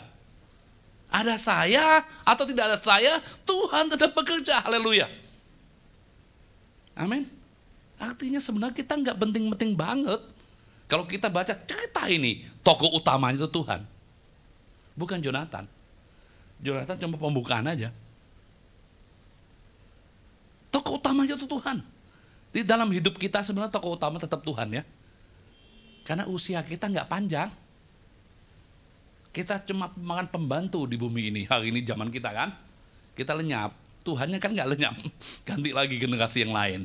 Speaker 2: Ada saya atau tidak ada saya, Tuhan tetap bekerja. Haleluya. Amin. Artinya sebenarnya kita nggak penting-penting banget. Kalau kita baca cerita ini, tokoh utamanya itu Tuhan. Bukan Jonathan. Jonathan cuma pembukaan aja. Tokoh utamanya itu Tuhan. Di dalam hidup kita sebenarnya tokoh utama tetap Tuhan ya. Karena usia kita nggak panjang. Kita cuma makan pembantu di bumi ini. Hari ini zaman kita kan, kita lenyap. Tuhannya kan nggak lenyap. Ganti lagi generasi yang lain.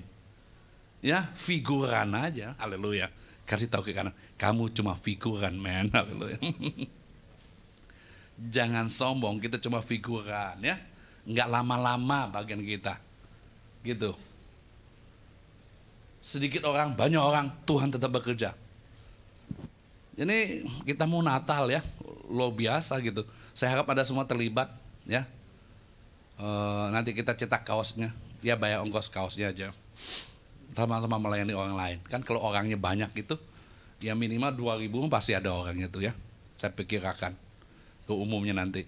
Speaker 2: Ya, figuran aja. Haleluya. Kasih tahu ke kanan, kamu cuma figuran, man. Haleluya. Jangan sombong, kita cuma figuran ya. Nggak lama-lama bagian kita. Gitu. Sedikit orang, banyak orang, Tuhan tetap bekerja. Ini kita mau Natal ya, luar biasa gitu. Saya harap ada semua terlibat ya. Nanti kita cetak kaosnya, ya bayar ongkos kaosnya aja. Sama-sama melayani orang lain. Kan kalau orangnya banyak gitu, ya minimal 2.000 pasti ada orangnya tuh ya. Saya pikirkan ke umumnya nanti.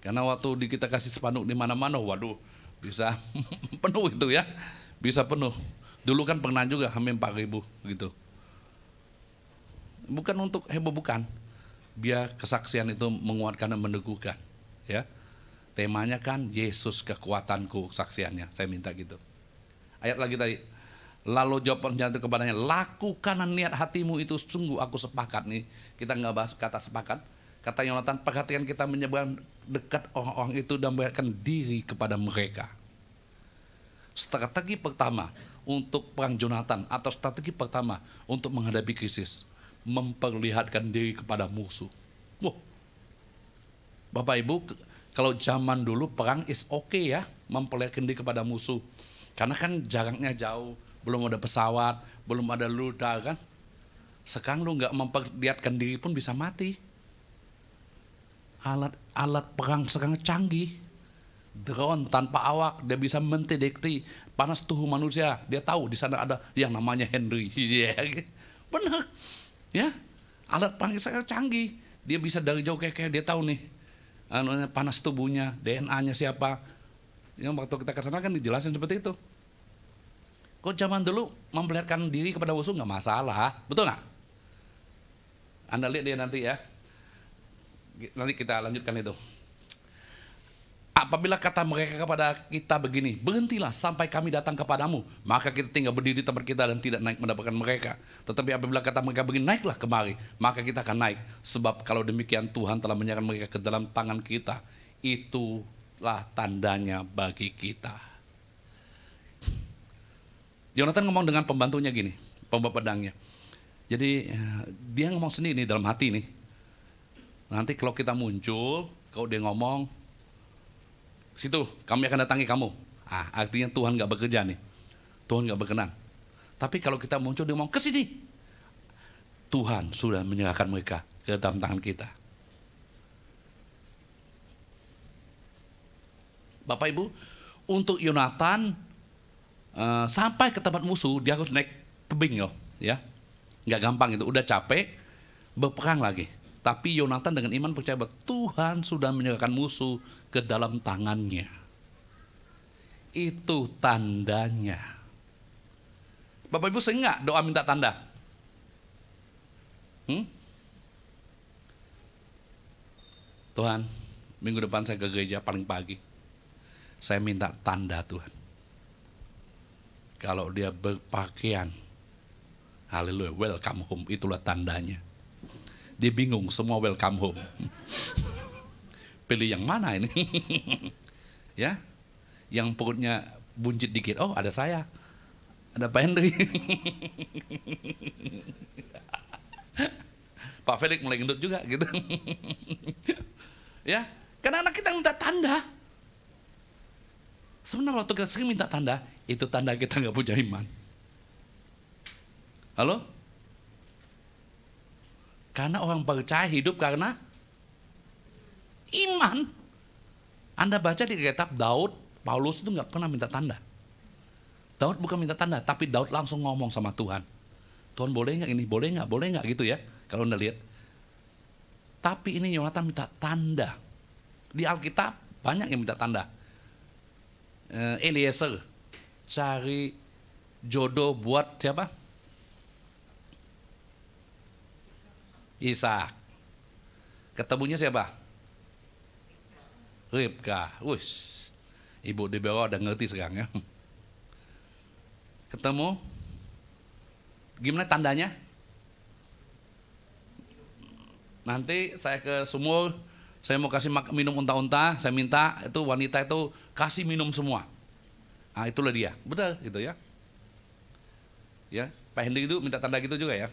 Speaker 2: Karena waktu kita kasih spanduk di mana-mana, waduh, bisa penuh itu ya. Bisa penuh. Dulu kan pernah juga hampir 4.000 gitu. Bukan untuk heboh, bukan. Biar kesaksian itu menguatkan dan meneguhkan, ya. Temanya kan Yesus kekuatanku, kesaksiannya. Saya minta gitu. Ayat lagi tadi. Lalu jawab penjatu kepadanya, lakukan niat hatimu itu, sungguh aku sepakat nih. Kita nggak bahas kata sepakat. Kata Yonatan, perhatian kita menyeberang dekat orang-orang itu dan memberikan diri kepada mereka. strategi pertama untuk perang Jonathan atau strategi pertama untuk menghadapi krisis, memperlihatkan diri kepada musuh. Wah, Bapak Ibu, kalau zaman dulu perang is okay ya, memperlihatkan diri kepada musuh. Karena kan jaraknya jauh, belum ada pesawat, belum ada rudal kan. Sekarang lu nggak memperlihatkan diri pun bisa mati. Alat perang sekarang canggih. Drone tanpa awak, dia bisa mendeteksi panas tubuh manusia. Dia tahu di sana ada yang namanya Henry. Benar, ya. Alat perang sekarang canggih. Dia bisa dari jauh kayak dia tahu nih, panas tubuhnya, DNA-nya siapa. Yang waktu kita ke sana kan dijelasin seperti itu. Kok zaman dulu memperlihatkan diri kepada musuh nggak masalah, betul nggak? Anda lihat dia nanti ya. Nanti kita lanjutkan itu. Apabila kata mereka kepada kita begini, berhentilah sampai kami datang kepadamu, maka kita tinggal berdiri di tempat kita dan tidak naik mendapatkan mereka. Tetapi apabila kata mereka begini, naiklah kemari, maka kita akan naik. Sebab kalau demikian Tuhan telah menyerahkan mereka ke dalam tangan kita. Itulah tandanya bagi kita. Jonathan ngomong dengan pembantunya gini, pembawa pedangnya. Jadi dia ngomong sendiri nih dalam hati nih. Nanti kalau kita muncul, kalau dia ngomong, situ kami akan datangi kamu. Artinya Tuhan gak bekerja nih, Tuhan gak berkenan. Tapi kalau kita muncul, dia ngomong ke sini, Tuhan sudah menyerahkan mereka ke dalam tangan kita. Bapak Ibu, untuk Yonatan sampai ke tempat musuh, dia harus naik tebing loh, ya. Nggak gampang itu, udah capek, berperang lagi. Tapi Yonatan dengan iman percaya bahwa Tuhan sudah menyerahkan musuh ke dalam tangannya. Itu tandanya. Bapak Ibu sering nggak doa minta tanda? Tuhan, minggu depan saya ke gereja paling pagi. Saya minta tanda Tuhan. Kalau dia berpakaian, haleluya, welcome home, itulah tandanya. Dia bingung, semua welcome home. Pilih yang mana ini? Ya, yang perutnya buncit dikit, oh ada saya, ada Pak Henry. Pak Felix mulai gendut juga gitu. Ya, karena anak kita minta tanda. Sebenarnya waktu kita sering minta tanda, itu tanda kita nggak punya iman. Halo? Karena orang percaya hidup karena iman. Anda baca di kitab Daud, Paulus itu nggak pernah minta tanda. Daud bukan minta tanda, tapi Daud langsung ngomong sama Tuhan. Tuhan boleh nggak ini, boleh nggak gitu ya. Kalau Anda lihat. Tapi ini Yonatan minta tanda. Di Alkitab banyak yang minta tanda. Eliezer cari jodoh buat siapa? Ishak. Ketemunya siapa? Ribka. Wush. Ibu di bawah udah ngerti sekarang ya. Ketemu. Gimana tandanya? Nanti saya ke sumur, saya mau kasih minum unta-unta, saya minta itu wanita itu kasih minum semua. Itulah dia. Benar gitu ya. Ya. Pak Henry itu minta tanda gitu juga ya.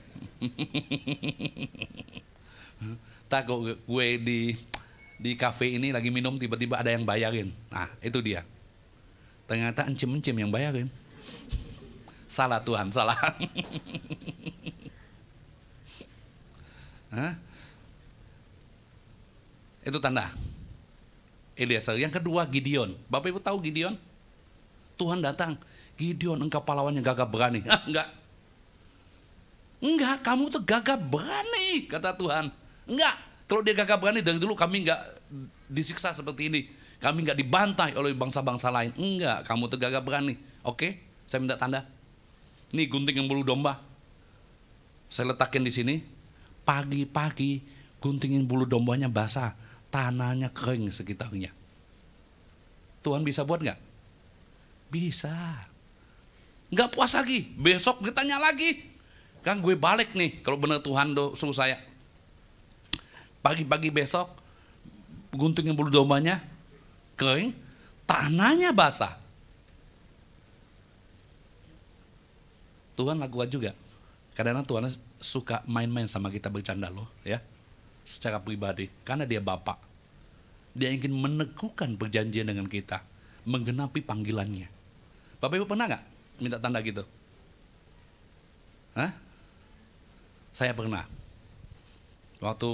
Speaker 2: Takut gue di kafe ini lagi minum tiba-tiba ada yang bayarin. Nah itu dia. Ternyata encim-encim yang bayarin. Salah Tuhan, salah. Itu tanda. Eliezer. Yang kedua Gideon. Bapak Ibu tahu Gideon? Tuhan datang. Gideon, engkau pahlawan yang gagah berani. Enggak, kamu tuh gagah berani, kata Tuhan. Enggak, kalau dia gagah berani dari dulu kami enggak disiksa seperti ini. Kami enggak dibantai oleh bangsa-bangsa lain. Enggak, kamu tuh gagah berani. Oke, saya minta tanda. Ini gunting yang bulu domba. Saya letakin di sini. Pagi-pagi guntingin bulu dombanya basah, tanahnya kering sekitarnya. Tuhan bisa buat enggak? Bisa. Enggak puas lagi, besok ditanya lagi. Kan gue balik nih, kalau benar Tuhan suruh saya. Pagi-pagi besok, guntingin bulu dombanya kering, tanahnya basah. Tuhan lakukan juga. Kadang-kadang Tuhan suka main-main sama kita, bercanda loh ya, secara pribadi, karena dia Bapa. Dia ingin meneguhkan perjanjian dengan kita, menggenapi panggilannya. Bapak Ibu pernah nggak minta tanda gitu? Hah? Saya pernah. Waktu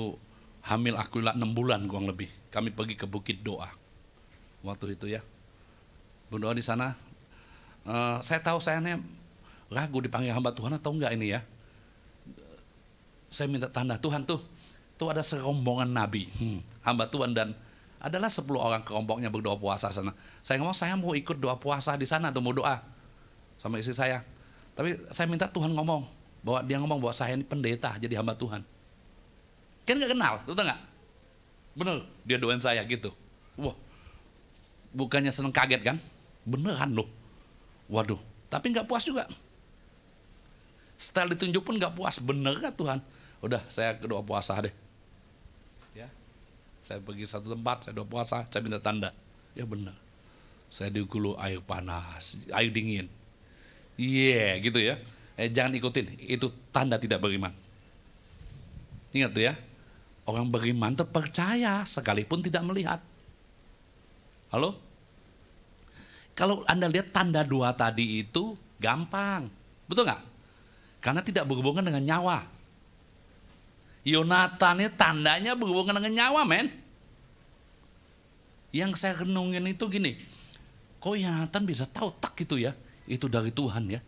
Speaker 2: hamil Aquila 6 bulan kurang lebih, kami pergi ke Bukit Doa. Waktu itu ya, berdoa di sana. Saya tahu saya ragu dipanggil hamba Tuhan atau enggak ini ya. Saya minta tanda, Tuhan tuh ada serombongan nabi, hamba Tuhan, dan adalah 10 orang kelompoknya berdoa puasa sana. Saya ngomong, saya mau ikut doa puasa di sana, atau mau doa sama istri saya. Tapi saya minta Tuhan ngomong, bahwa dia ngomong bahwa saya ini pendeta, jadi hamba Tuhan. Kan gak kenal, betul gak? Bener, dia doain saya gitu. Wah, bukannya seneng kaget kan? Beneran loh. Waduh, tapi gak puas juga. Setelah ditunjuk pun gak puas, bener gak Tuhan? Udah, saya ke doa puasa deh. Ya, saya pergi satu tempat, saya doa puasa, saya minta tanda. Ya bener, saya digulu air panas, air dingin. Gitu ya. Jangan ikutin, itu tanda tidak beriman. Ingat tuh ya, orang beriman terpercaya sekalipun tidak melihat. Halo? Kalau Anda lihat tanda 2 tadi itu gampang, betul nggak? Karena tidak berhubungan dengan nyawa. Yonatan ini tandanya berhubungan dengan nyawa, men. Yang saya renungin itu gini, kok Yonatan bisa tahu tak gitu ya? Itu dari Tuhan ya.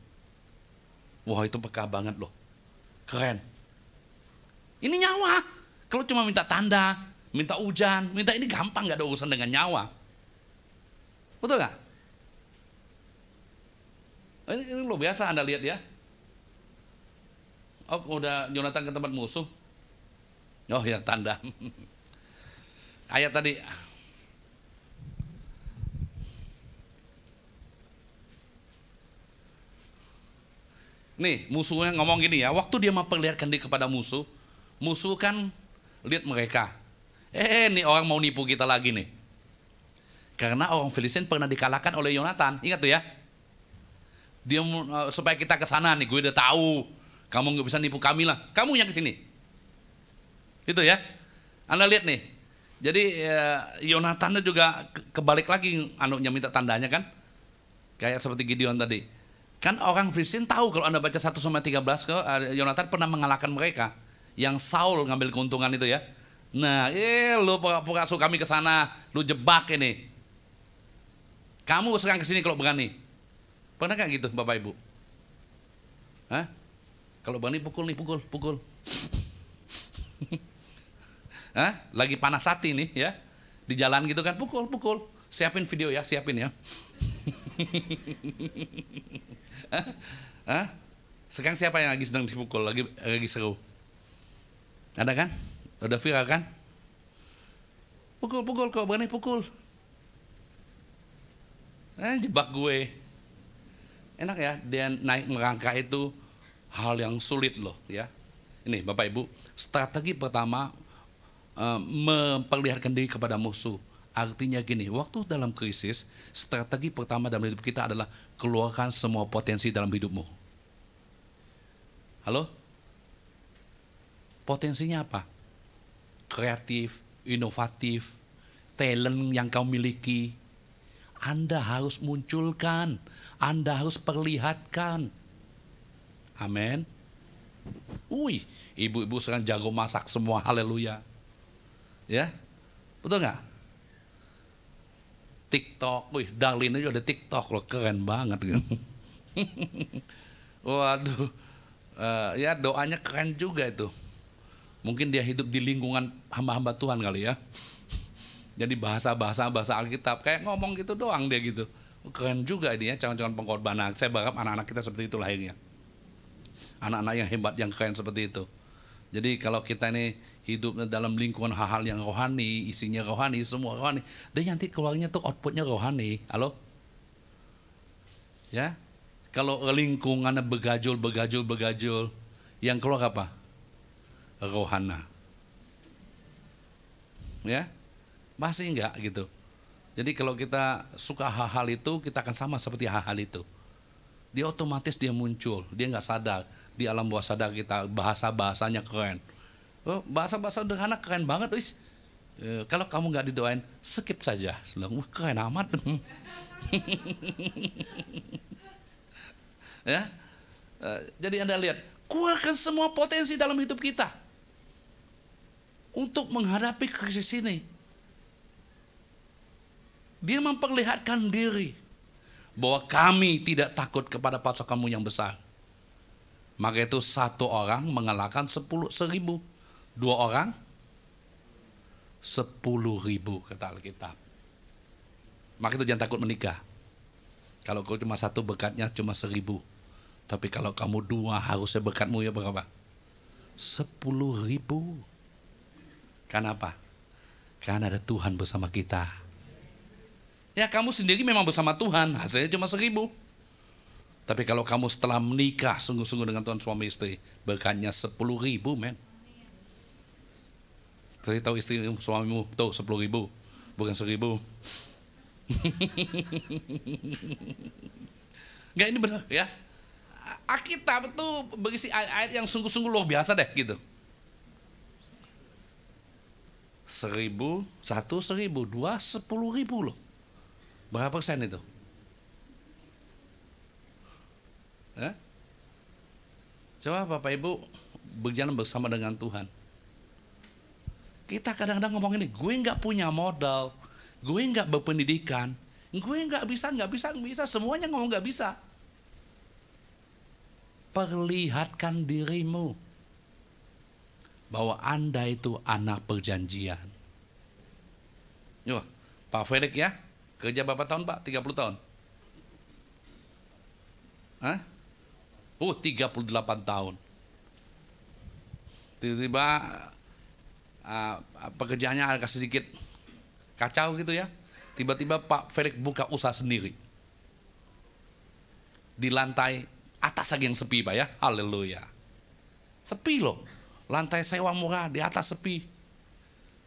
Speaker 2: Wah, itu peka banget loh. Keren. Ini nyawa. Kalau cuma minta tanda, minta hujan, minta ini gampang, gak ada urusan dengan nyawa. Betul gak? Ini lo biasa Anda lihat ya. Oh, udah Yonatan ke tempat musuh. Oh ya, tanda. Ayat tadi. Nih, musuhnya ngomong gini ya, waktu dia memperlihatkan diri kepada musuh kan lihat mereka. Nih orang mau nipu kita lagi nih. Karena orang Filistin pernah dikalahkan oleh Yonatan, ingat tuh ya. Dia supaya kita ke sana nih, gue udah tahu. Kamu nggak bisa nipu kami lah, kamu yang kesini. Itu ya. Anda lihat nih. Jadi Yonatan juga kebalik lagi anunya minta tandanya kan. Kayak seperti Gideon tadi. Kan orang Filistin tahu kalau Anda baca 1 Samuel 13, Yonatan pernah mengalahkan mereka. Yang Saul ngambil keuntungan itu ya. Nah, lu pura-pura suruh kami ke sana, lu jebak ini. Kamu sekarang ke sini kalau berani. Pernah gak gitu Bapak Ibu? Hah? Kalau berani pukul nih, pukul. Hah? Lagi panas hati nih ya. Di jalan gitu kan, pukul. Siapin video ya, siapin ya. Hah? Sekarang siapa yang lagi sedang dipukul, lagi seru? Ada kan? Udah viral kan? Pukul, kok berani pukul. Jebak gue. Enak ya, dia naik merangkak itu hal yang sulit loh ya. Ini Bapak Ibu, strategi pertama memperlihatkan diri kepada musuh. Artinya gini, waktu dalam krisis, strategi pertama dalam hidup kita adalah keluarkan semua potensi dalam hidupmu. Halo? Potensinya apa? Kreatif, inovatif, talent yang kau miliki. Anda harus munculkan, Anda harus perlihatkan. Amin. Ibu-ibu sekarang jago masak semua, haleluya. Ya, betul nggak? TikTok, Darlene aja ada TikTok loh, keren banget gitu. Waduh, ya doanya keren juga itu. Mungkin dia hidup di lingkungan hamba-hamba Tuhan kali ya. Jadi bahasa Alkitab kayak ngomong gitu doang dia gitu. Keren juga ini ya, calon-calon pengorbanan. Saya berharap anak-anak kita seperti itu lahirnya. Anak-anak yang hebat, yang keren seperti itu. Jadi kalau kita ini hidup dalam lingkungan hal-hal yang rohani, isinya rohani, semua rohani, dan nanti keluarnya tuh outputnya rohani. Halo? Ya? Kalau lingkungannya begajul, yang keluar apa? Rohana. Ya? Masih enggak gitu. Jadi kalau kita suka hal-hal itu, kita akan sama seperti hal-hal itu. dia otomatis dia muncul. Dia nggak sadar di alam bawah sadar kita bahasanya keren. Oh, bahasa sederhana keren banget, wis. Kalau kamu nggak didoain, skip saja. Wah, keren amat. Ya, jadi Anda lihat, keluarkan semua potensi dalam hidup kita untuk menghadapi krisis ini. Dia memperlihatkan diri bahwa kami tidak takut kepada pasukanmu yang besar. Maka itu 1 orang mengalahkan 10.000, 2 orang 10.000 kata Alkitab. Maka itu jangan takut menikah. Kalau kau cuma 1 berkatnya cuma 1.000. Tapi kalau kamu 2 harusnya berkatmu ya berapa? 10.000. Karena apa? Karena ada Tuhan bersama kita. Ya kamu sendiri memang bersama Tuhan, hasilnya cuma 1.000. Tapi kalau kamu setelah menikah sungguh-sungguh dengan Tuhan suami istri, berkatnya 10.000, men. Saya tahu istri suamimu, tuh 10.000, bukan 1.000. Enggak, ini benar ya. Alkitab itu berisi ayat-ayat yang sungguh-sungguh luar biasa deh gitu. 1.000, 1.000, 2, 10.000 loh. Berapa persen itu? Coba Bapak Ibu berjalan bersama dengan Tuhan. Kita kadang-kadang ngomong ini, gue nggak punya modal, gue nggak berpendidikan, gue nggak bisa, semuanya ngomong nggak bisa. Perlihatkan dirimu bahwa Anda itu anak perjanjian. Yuk, Pak Felix ya. Kerja berapa tahun Pak? 30 tahun? Hah? 38 tahun. Tiba-tiba pekerjaannya agak sedikit kacau gitu ya. Tiba-tiba Pak Felix buka usaha sendiri. Di lantai atas lagi yang sepi Pak ya. Haleluya. Sepi loh. Lantai sewa murah, di atas sepi.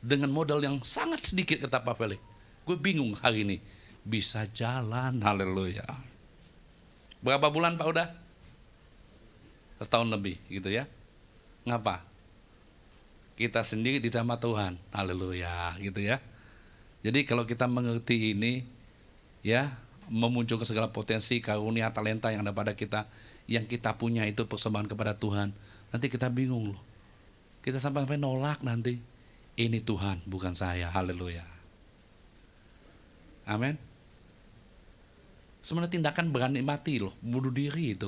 Speaker 2: Dengan modal yang sangat sedikit kata Pak Felix. Gue bingung hari ini bisa jalan, haleluya. Berapa bulan Pak udah? 1 tahun lebih gitu ya. Ngapa? Kita sendiri di sama Tuhan, haleluya gitu ya. Jadi kalau kita mengerti ini ya, memunculkan segala potensi, karunia, talenta yang ada pada kita, yang kita punya itu persembahan kepada Tuhan. Nanti kita bingung loh. Kita sampai nolak nanti. Ini Tuhan bukan saya, haleluya. Amin. Sebenarnya tindakan berani mati loh, bunuh diri itu.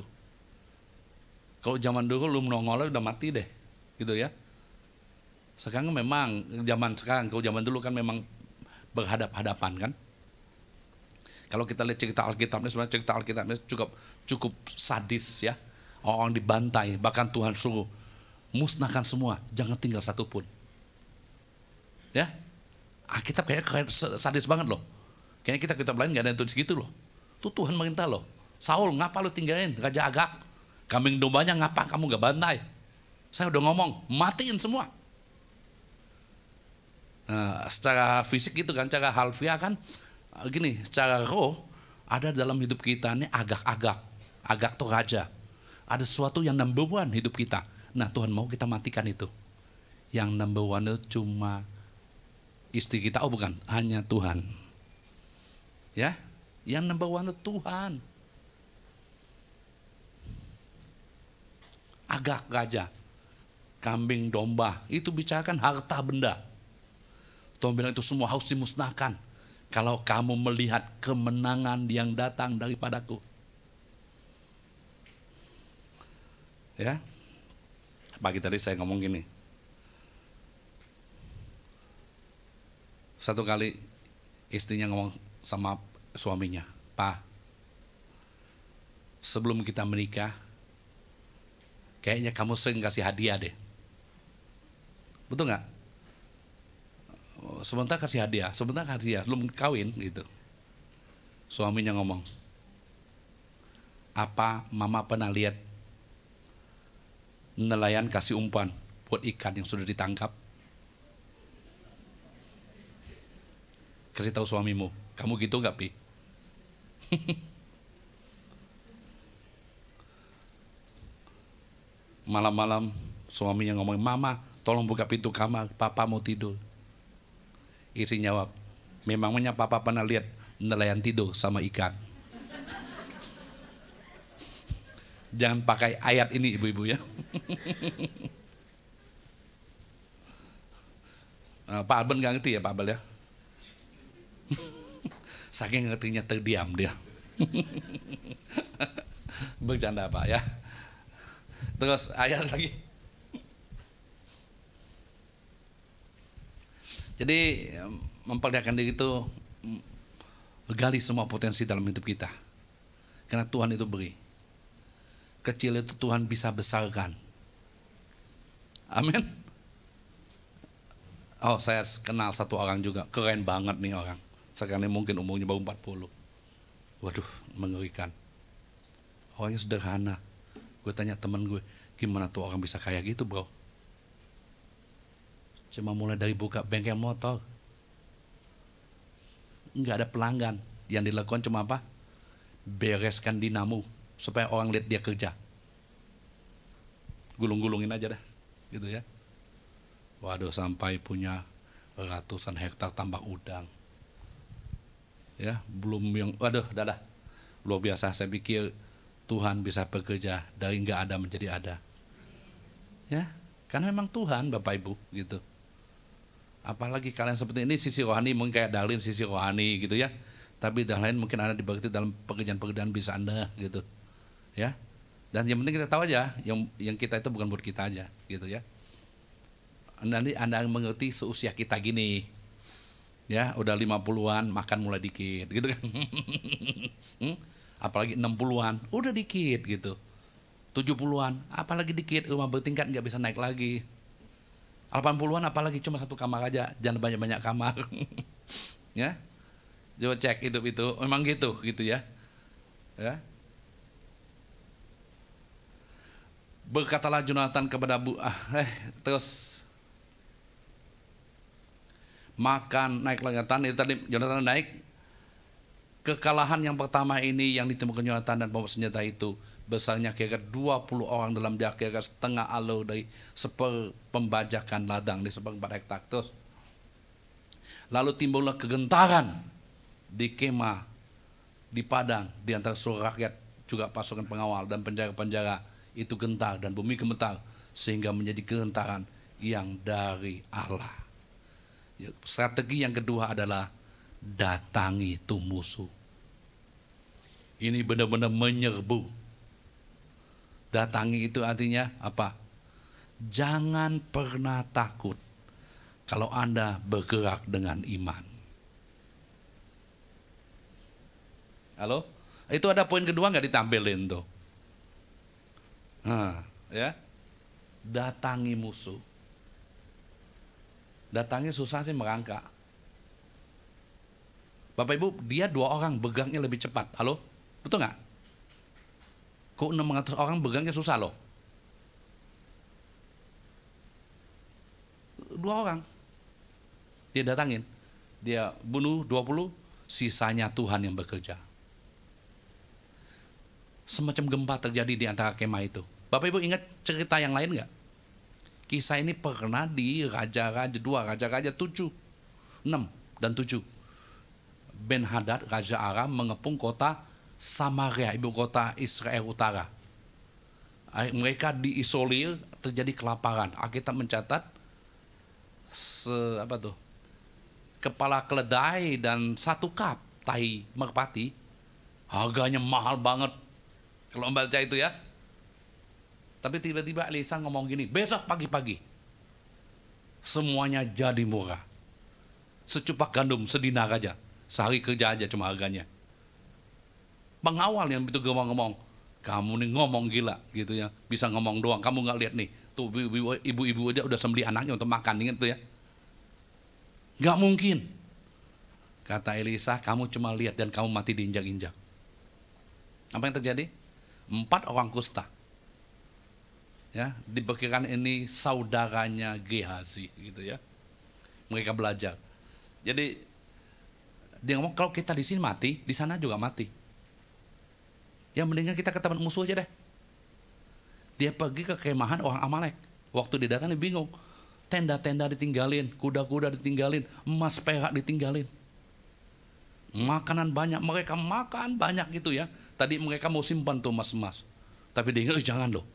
Speaker 2: Kalau zaman dulu lu nongol udah mati deh, gitu ya. Sekarang memang kalau zaman dulu kan memang berhadap-hadapan kan. Kalau kita lihat cerita Alkitab ini, sebenarnya cerita Alkitab ini cukup sadis ya. Orang dibantai, bahkan Tuhan suruh musnahkan semua, jangan tinggal satu pun. Ya, Alkitab kayaknya keren, sadis banget loh. Kayaknya kitab lain gak ada yang tulis gitu loh. Tuh Tuhan merintah loh. Saul, ngapa lu tinggalin Raja Agag? Kambing dombanya ngapa kamu gak bantai? Saya udah ngomong, matiin semua. Nah, secara fisik gitu kan, secara harfiah kan gini, secara roh ada dalam hidup kita ini Agag. Agag tuh raja. Ada sesuatu yang number one hidup kita. Nah Tuhan mau kita matikan itu. Yang number one itu cuma istri kita, oh bukan, hanya Tuhan. Ya, yang number one itu Tuhan. Agag raja, kambing domba, itu bicarakan harta benda. Tuhan bilang itu semua harus dimusnahkan kalau kamu melihat kemenangan yang datang daripadaku. Ya, pagi tadi saya ngomong gini. Satu kali istrinya ngomong sama suaminya, Pak, sebelum kita menikah, kayaknya kamu sering kasih hadiah deh. Betul nggak? Sebentar kasih hadiah, belum kawin gitu. Suaminya ngomong, apa mama pernah lihat nelayan kasih umpan buat ikan yang sudah ditangkap? Kasih tahu suamimu, kamu gitu nggak Pi? Malam-malam suaminya ngomong, "Mama, tolong buka pintu kamar, papa mau tidur." Istri jawab, "Memangnya papa pernah lihat nelayan tidur sama ikan?" Jangan pakai ayat ini ibu-ibu ya. Pak Alben gak ngerti ya Pak Abel ya. Saking ngertinya terdiam dia. Bercanda Pak ya. Terus ayat lagi. Jadi memperlihatkan diri itu gali semua potensi dalam hidup kita. Karena Tuhan itu beri. Kecil itu Tuhan bisa besarkan. Amin. Oh, saya kenal satu orang juga, keren banget nih orang. Sekarang ini mungkin umurnya baru 40. Waduh, mengerikan. Orangnya sederhana. Gue tanya temen gue, gimana tuh orang bisa kaya gitu bro? Cuma mulai dari buka bengkel motor. Nggak ada pelanggan. Yang dilakukan cuma apa? Bereskan dinamo supaya orang lihat dia kerja. Gulung-gulungin aja dah, gitu ya. Waduh, sampai punya ratusan hektar tambak udang. Ya, belum yang, waduh, dadah. Luar biasa, saya pikir Tuhan bisa bekerja dari nggak ada menjadi ada. Ya, karena memang Tuhan, Bapak Ibu, gitu. Apalagi kalian seperti ini, sisi rohani mungkin kayak Darlin, sisi rohani gitu ya. Tapi yang lain mungkin Anda diberkati dalam pekerjaan-pekerjaan bisa Anda gitu. Ya. Dan yang penting kita tahu aja, yang kita itu bukan buat kita aja, gitu ya. Nanti Anda mengerti seusia kita gini, ya udah 50-an makan mulai dikit, gitu kan. Apalagi 60-an, udah dikit gitu. 70-an, apalagi dikit, rumah bertingkat nggak bisa naik lagi. 80-an apalagi cuma satu kamar aja, jangan banyak-banyak kamar. Ya, coba cek itu memang gitu ya. Ya. Berkatalah Jonathan kepada terus makan naik Jonathan, itu tadi Jonathan naik. Kekalahan yang pertama ini yang ditemukan Jonathan dan pembawa senjata itu besarnya kira-kira 20 orang dalam jarak kira-kira setengah alo dari pembajakan ladang di seperempat hektar. Terus lalu timbullah kegentaran di kemah di padang di antara seluruh rakyat, juga pasukan pengawal dan penjara-penjara itu gentar dan bumi gemetar sehingga menjadi kegentaran yang dari Allah. Strategi yang kedua adalah datangi itu musuh. Ini benar-benar menyerbu. Datangi itu artinya apa? Jangan pernah takut kalau Anda bergerak dengan iman. Halo? Itu ada poin kedua nggak ditampilin tuh? Ya, datangi musuh. Datangi susah sih merangkak. Bapak Ibu, dia 2 orang bergeraknya lebih cepat. Halo, betul nggak? Kok 600 orang bergeraknya susah loh. 2 orang dia datangin, dia bunuh 20, sisanya Tuhan yang bekerja. Semacam gempa terjadi di antara kemah itu. Bapak Ibu ingat cerita yang lain nggak? Kisah ini pernah di Raja-Raja 2, Raja-Raja 7, 6 dan 7. Ben-Hadad, Raja Aram mengepung kota Samaria, ibu kota Israel Utara. Mereka diisolir, terjadi kelaparan. Alkitab mencatat kepala keledai dan 1 kap tahi merpati harganya mahal banget. Kalau membaca itu ya. Tapi tiba-tiba Elisa ngomong gini, besok pagi-pagi semuanya jadi murah. Secupak gandum sedinar aja, sehari kerja aja cuma harganya. Pengawal yang itu ngomong, kamu nih ngomong gila gitu ya, bisa ngomong doang, kamu nggak lihat nih, tuh ibu-ibu aja udah sembelih anaknya untuk makan, ingat tuh ya. Nggak mungkin, kata Elisa, kamu cuma lihat dan kamu mati diinjak-injak. Apa yang terjadi? 4 orang kusta. Ya, diperkirakan ini saudaranya Gehazi gitu ya. Mereka belajar. Jadi dia ngomong kalau kita di sini mati, di sana juga mati. Ya mendingan kita ke tempat musuh aja deh. Dia pergi ke kemahan orang Amalek. Waktu dia datang dia bingung. Tenda-tenda ditinggalin, kuda-kuda ditinggalin, emas perak ditinggalin. Makanan banyak, mereka makan banyak gitu ya. Tadi mereka mau simpan tuh emas-emas. Tapi dia ingat, jangan loh.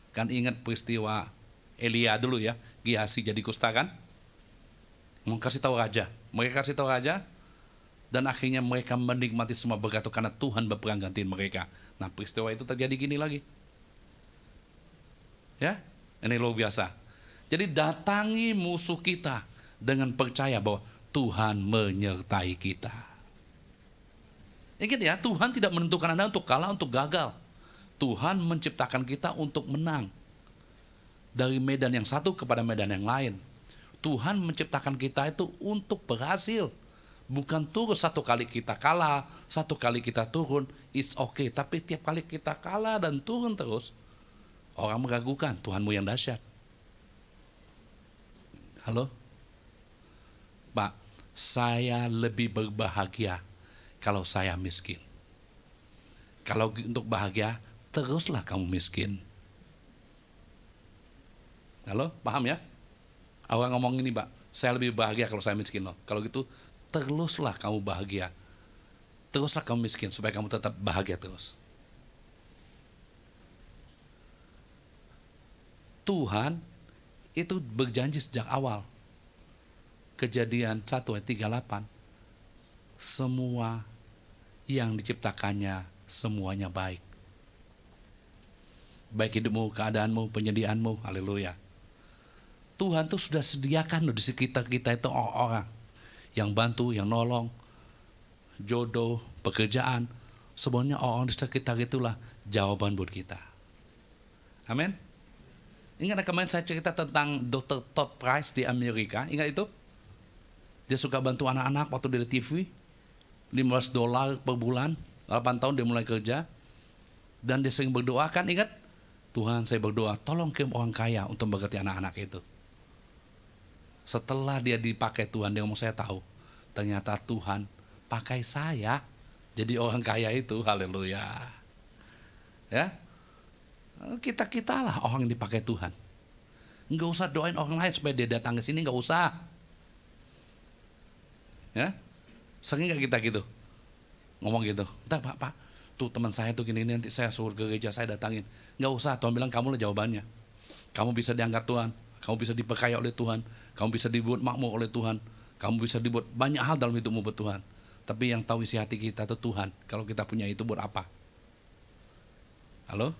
Speaker 2: Kan ingat peristiwa Elia dulu ya, Gehazi jadi kusta kan. Mau kasih tahu raja. Mereka kasih tahu raja. Dan akhirnya mereka menikmati semua berkat itu karena Tuhan berperang gantiin mereka. Nah peristiwa itu terjadi gini lagi. Ya, ini luar biasa. Jadi datangi musuh kita dengan percaya bahwa Tuhan menyertai kita. Ingat ya, Tuhan tidak menentukan Anda untuk kalah, untuk gagal. Tuhan menciptakan kita untuk menang. Dari medan yang satu kepada medan yang lain. Tuhan menciptakan kita itu untuk berhasil. Bukan turun satu kali kita kalah, satu kali kita turun, it's okay. Tapi tiap kali kita kalah dan turun terus, orang meragukan Tuhanmu yang dahsyat. Halo? Pak, saya lebih berbahagia kalau saya miskin. Kalau untuk bahagia, teruslah kamu miskin. Halo, paham ya? Orang ngomong ini, Pak, saya lebih bahagia kalau saya miskin loh. Kalau gitu, teruslah kamu bahagia. Teruslah kamu miskin supaya kamu tetap bahagia terus. Tuhan itu berjanji sejak awal. Kejadian 1 ayat 38. Semua yang diciptakannya semuanya baik. Baik hidupmu, keadaanmu, penyediaanmu, haleluya. Tuhan tuh sudah sediakan di sekitar kita itu orang yang bantu, yang nolong, jodoh, pekerjaan. Semuanya orang di sekitar itulah jawaban buat kita. Amin. Ingat kemarin saya cerita tentang Dr. Todd Price di Amerika, ingat itu? Dia suka bantu anak-anak waktu dari TV, $15 per bulan, 8 tahun dia mulai kerja. Dan dia sering berdoa kan, ingat? Tuhan, saya berdoa, tolong kirim orang kaya untuk memberkati anak-anak itu. Setelah dia dipakai Tuhan, dia ngomong, saya tahu. Ternyata Tuhan pakai saya jadi orang kaya itu, haleluya. Ya, kita lah orang yang dipakai Tuhan. Enggak usah doain orang lain supaya dia datang ke sini, enggak usah. Ya, sering nggak kita gitu ngomong gitu, entar pak, tuh teman saya tuh gini, nanti saya suruh ke gereja saya datangin. Nggak usah, Tuhan bilang kamu lah jawabannya. Kamu bisa diangkat Tuhan, kamu bisa diperkaya oleh Tuhan, kamu bisa dibuat makmur oleh Tuhan, kamu bisa dibuat banyak hal dalam hidupmu buat Tuhan. Tapi yang tahu isi hati kita itu Tuhan. Kalau kita punya itu buat apa? Halo?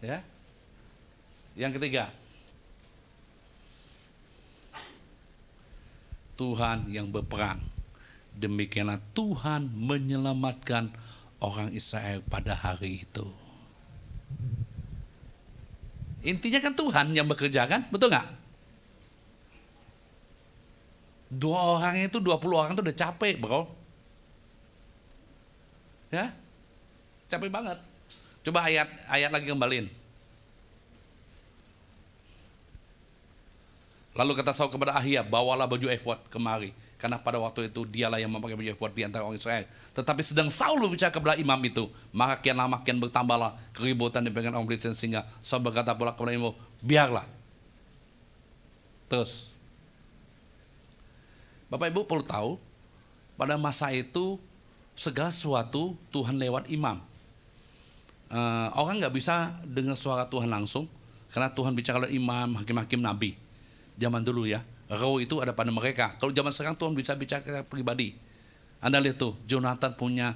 Speaker 2: Ya. Yang ketiga, Tuhan yang berperang. Demikianlah Tuhan menyelamatkan orang Israel pada hari itu. Intinya kan Tuhan yang bekerja kan? Betul nggak? 2 orang itu, 20 orang itu udah capek bro. Ya, capek banget. Coba ayat lagi kembaliin. Lalu kata Saul kepada Ahia, bawalah baju efod kemari. Karena pada waktu itu dialah yang memakai baju efod di antara orang Israel. Tetapi sedang Saul berbicara kepada imam itu, maka kian lama kian bertambahlah keributan di pengen orang Filistin, sehingga Saul berkata pula kepada imam, biarlah. Terus, Bapak Ibu perlu tahu, pada masa itu segala sesuatu Tuhan lewat imam. Orang nggak bisa dengar suara Tuhan langsung, karena Tuhan bicara lewat imam, hakim-hakim, nabi. Zaman dulu ya, roh itu ada pada mereka. Kalau zaman sekarang Tuhan bisa bicara pribadi. Anda lihat tuh, Jonathan punya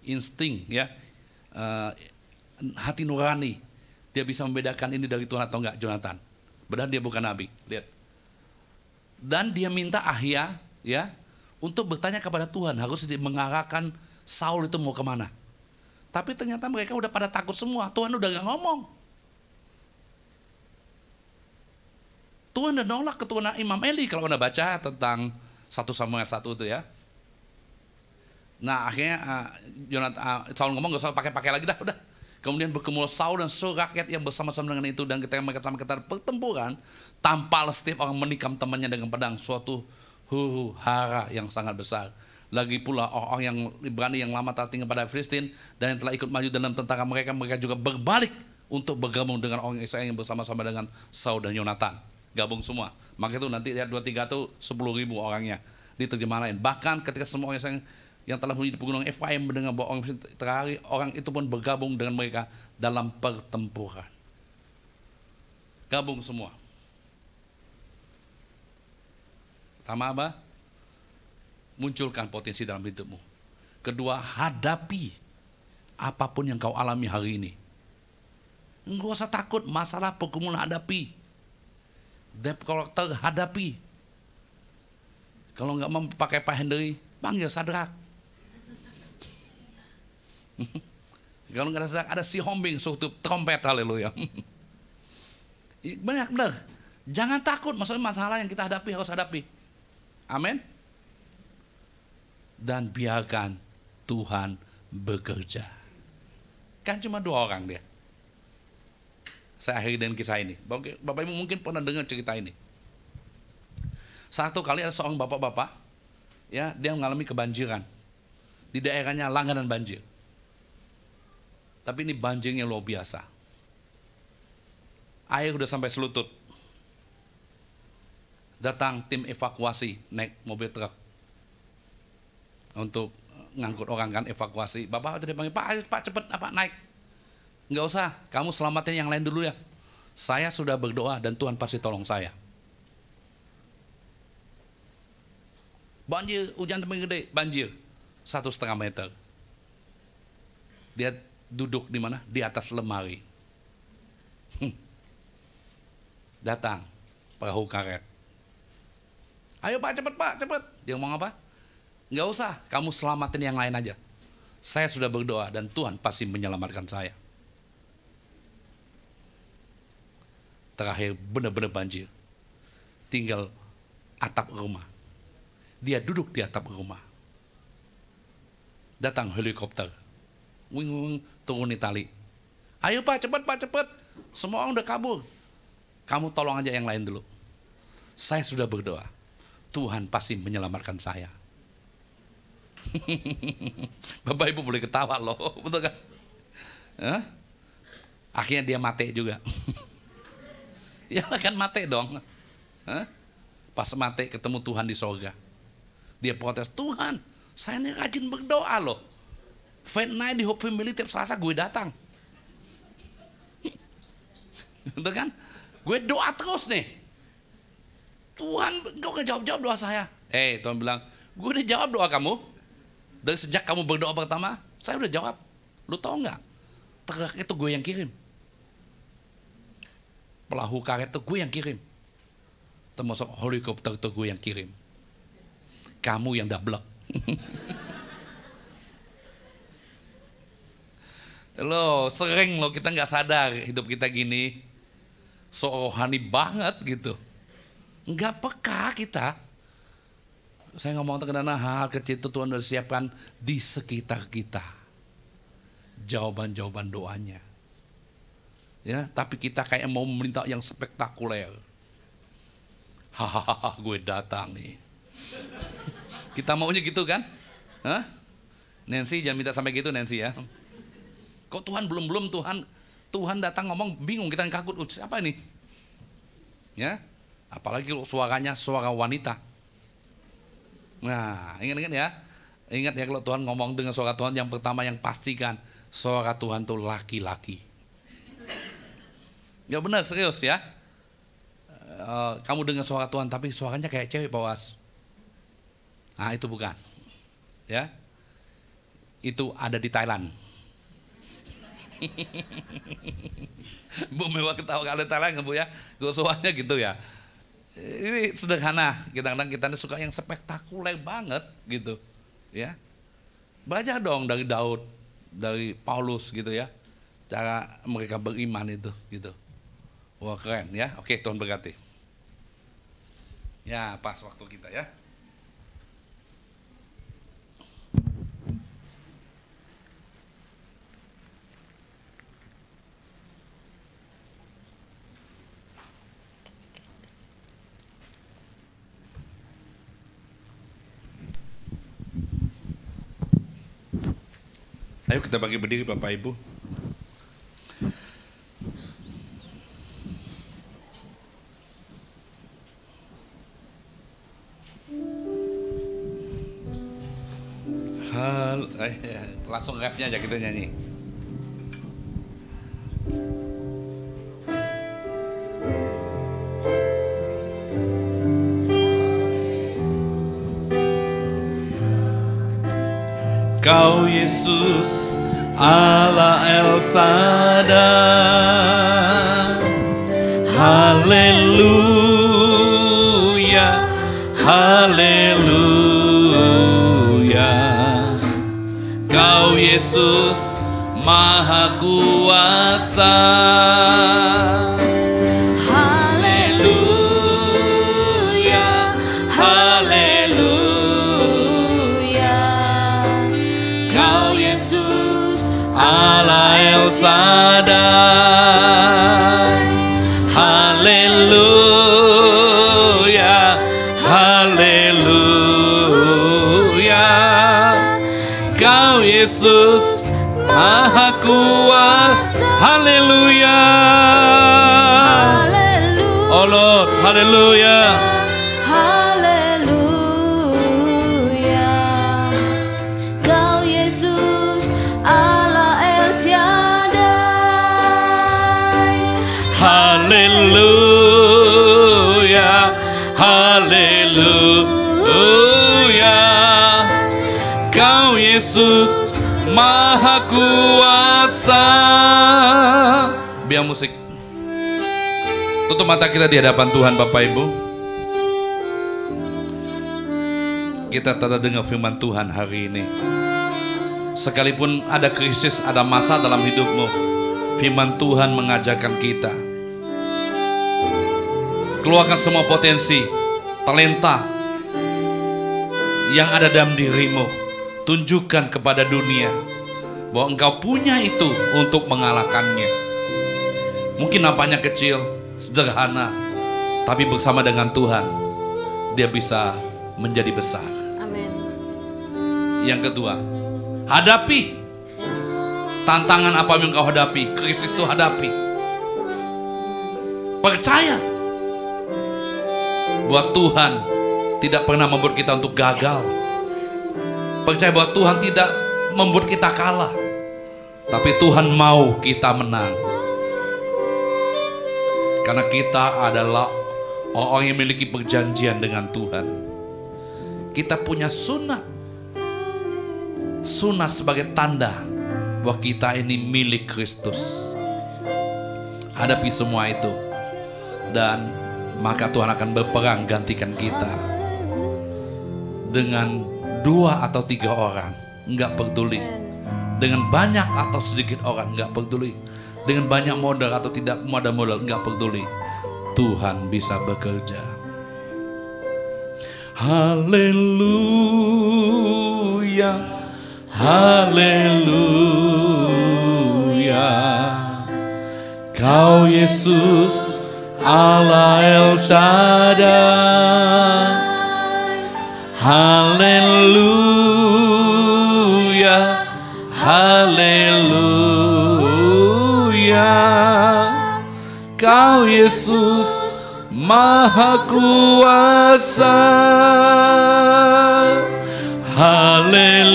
Speaker 2: insting ya, hati nurani. Dia bisa membedakan ini dari Tuhan atau enggak, Jonathan. Padahal dia bukan nabi. Lihat. Dan dia minta Ahia ya untuk bertanya kepada Tuhan, harus mengarahkan Saul itu mau kemana. Tapi ternyata mereka udah pada takut semua. Tuhan udah gak ngomong. Tuhan udah nolak keturunan Imam Eli kalau Anda baca tentang 1 Samuel 1 itu ya. Nah akhirnya Saul ngomong gak usah pakai lagi dah, udah. Kemudian berkumpul Saul dan seluruh rakyat yang bersama-sama dengan itu, dan ketika mereka sama kita pertempuran, tampaklah setiap orang menikam temannya dengan pedang, suatu huru hara yang sangat besar. Lagi pula orang-orang yang Ibrani yang lama telah tinggal pada Filistin dan yang telah ikut maju dalam tentara mereka, mereka juga berbalik untuk bergabung dengan orang Israel yang bersama-sama dengan Saul dan Yonatan. Gabung semua. Maka itu nanti lihat 23 itu 10.000 orangnya. Di terjemahan lain. Bahkan ketika semua orang Israel yang telah menuju di pegunungan Efraim mendengar bahwa orang Filistin terlari, orang itu pun bergabung dengan mereka dalam pertempuran. Gabung semua. Pertama apa? Munculkan potensi dalam hidupmu. Kedua, hadapi apapun yang kau alami hari ini. Enggak usah takut masalah pergumulan, hadapi. Debt collector, hadapi. Kalau enggak mau pakai Pak Henry, panggil Sadrak. Kalau enggak ada Sadrak, ada si Hombing, suatu trompet, haleluya. Benar. Jangan takut, masalah yang kita hadapi harus hadapi. Amin. Dan biarkan Tuhan bekerja. Kan cuma 2 orang dia. Saya akhiri dengan kisah ini. Bapak Ibu mungkin pernah dengar cerita ini. Satu kali ada seorang bapak-bapak, ya, dia mengalami kebanjiran. Di daerahnya langganan banjir. Tapi ini banjirnya luar biasa. Air udah sampai selutut. Datang tim evakuasi naik mobil truk untuk ngangkut orang kan, evakuasi. Bapak tadi panggil, Pak, ayo Pak cepet apa naik. Enggak usah, kamu selamatin yang lain dulu ya. Saya sudah berdoa dan Tuhan pasti tolong saya. Banjir, hujan temen gede, banjir 1,5 meter. Dia duduk di mana? Di atas lemari. Datang perahu karet. Ayo Pak cepet Pak, cepet. Dia ngomong apa? Nggak usah, kamu selamatin yang lain aja. Saya sudah berdoa dan Tuhan pasti menyelamatkan saya. Terakhir benar-benar banjir. Tinggal atap rumah. Dia duduk di atap rumah. Datang helikopter. Wing, turun di tali. Ayo Pak, cepet Pak, cepet. Semua orang udah kabur. Kamu tolong aja yang lain dulu. Saya sudah berdoa. Tuhan pasti menyelamatkan saya. Bapak Ibu boleh ketawa loh, betul kan? Akhirnya dia mati juga. Ya kan mati dong. Pas mati ketemu Tuhan di sorga. Dia protes, Tuhan, saya ini rajin berdoa loh. Faith Night di Hope Family tiap Selasa gue datang. Betul kan? Gue doa terus nih. Tuhan, kau gak jawab-jawab doa saya. Tuhan bilang, gue udah jawab doa kamu. Dari sejak kamu berdoa pertama, saya udah jawab. Lu tahu nggak? Truk itu gue yang kirim. Perahu karet itu gue yang kirim. Termasuk helikopter itu gue yang kirim. Kamu yang dablek. Loh, sering loh kita nggak sadar hidup kita gini. So rohani banget gitu. Nggak peka kita. Saya ngomong terkadang hal kecil itu Tuhan sudah siapkan di sekitar kita. Jawaban-jawaban doanya. Ya, tapi kita kayak mau meminta yang spektakuler. Hahaha, gue datang nih. Kita maunya gitu kan? Hah? Nancy jangan minta sampai gitu Nancy ya. Kok Tuhan belum Tuhan datang ngomong bingung kita yang kagut. Siapa ini? Ya, apalagi kalau suaranya suara wanita. Nah, ingat ya. Ingat ya kalau Tuhan ngomong dengan suara Tuhan, yang pertama yang pastikan suara Tuhan itu laki-laki. Ya benar, serius ya. Kamu dengar suara Tuhan tapi suaranya kayak cewek, Bawas. Nah, itu bukan. Ya. Itu ada di Thailand. Bu mewah ketawa kalau Thailand Bu ya. Kalau suaranya gitu ya. Ini sederhana, kadang-kadang kita suka yang spektakuler banget gitu, ya. Belajar dong dari Daud, dari Paulus gitu ya, cara mereka beriman itu, gitu. Wah keren ya. Oke, Tuhan berkati. Ya pas waktu kita ya. Ayo kita bagi berdiri Bapak Ibu. Langsung refnya aja kita nyanyi. Kau Yesus Allah El Shaddai, haleluya, haleluya. Kau Yesus Maha Kuasa, haleluya, haleluya. Kau Yesus Allah El Shaddai, haleluya, haleluya. Kau Yesus Maha Kuasa, haleluya, oh Lord, haleluya,
Speaker 1: haleluya. Kau Yesus Allah El Shaddai,
Speaker 2: haleluya, haleluya. Kau Yesus Maha Kuasa. Biar musik. Tutup mata kita di hadapan Tuhan Bapak Ibu. Kita tata dengar firman Tuhan hari ini. Sekalipun ada krisis, ada masa dalam hidupmu, firman Tuhan mengajarkan kita. Keluarkan semua potensi, talenta yang ada dalam dirimu. Tunjukkan kepada dunia bahwa engkau punya itu untuk mengalahkannya. Mungkin nampaknya kecil, sederhana, tapi bersama dengan Tuhan dia bisa menjadi besar.
Speaker 1: Amin.
Speaker 2: Yang kedua, hadapi tantangan apa yang engkau hadapi, krisis itu hadapi. Percaya bahwa Tuhan tidak pernah membuat kita untuk gagal. Percaya bahwa Tuhan tidak membuat kita kalah, tapi Tuhan mau kita menang. Karena kita adalah orang yang memiliki perjanjian dengan Tuhan. Kita punya sunat. Sunat sebagai tanda bahwa kita ini milik Kristus. Hadapi semua itu, dan maka Tuhan akan berperang gantikan kita. Dengan 2 atau 3 orang, enggak peduli. Dengan banyak atau sedikit orang, enggak peduli. Dengan banyak modal atau tidak ada modal, enggak peduli. Tuhan bisa bekerja. Haleluya, haleluya. Kau Yesus Allah El Shaddai, haleluya, haleluya. Kau Yesus Maha Kuasa, haleluya,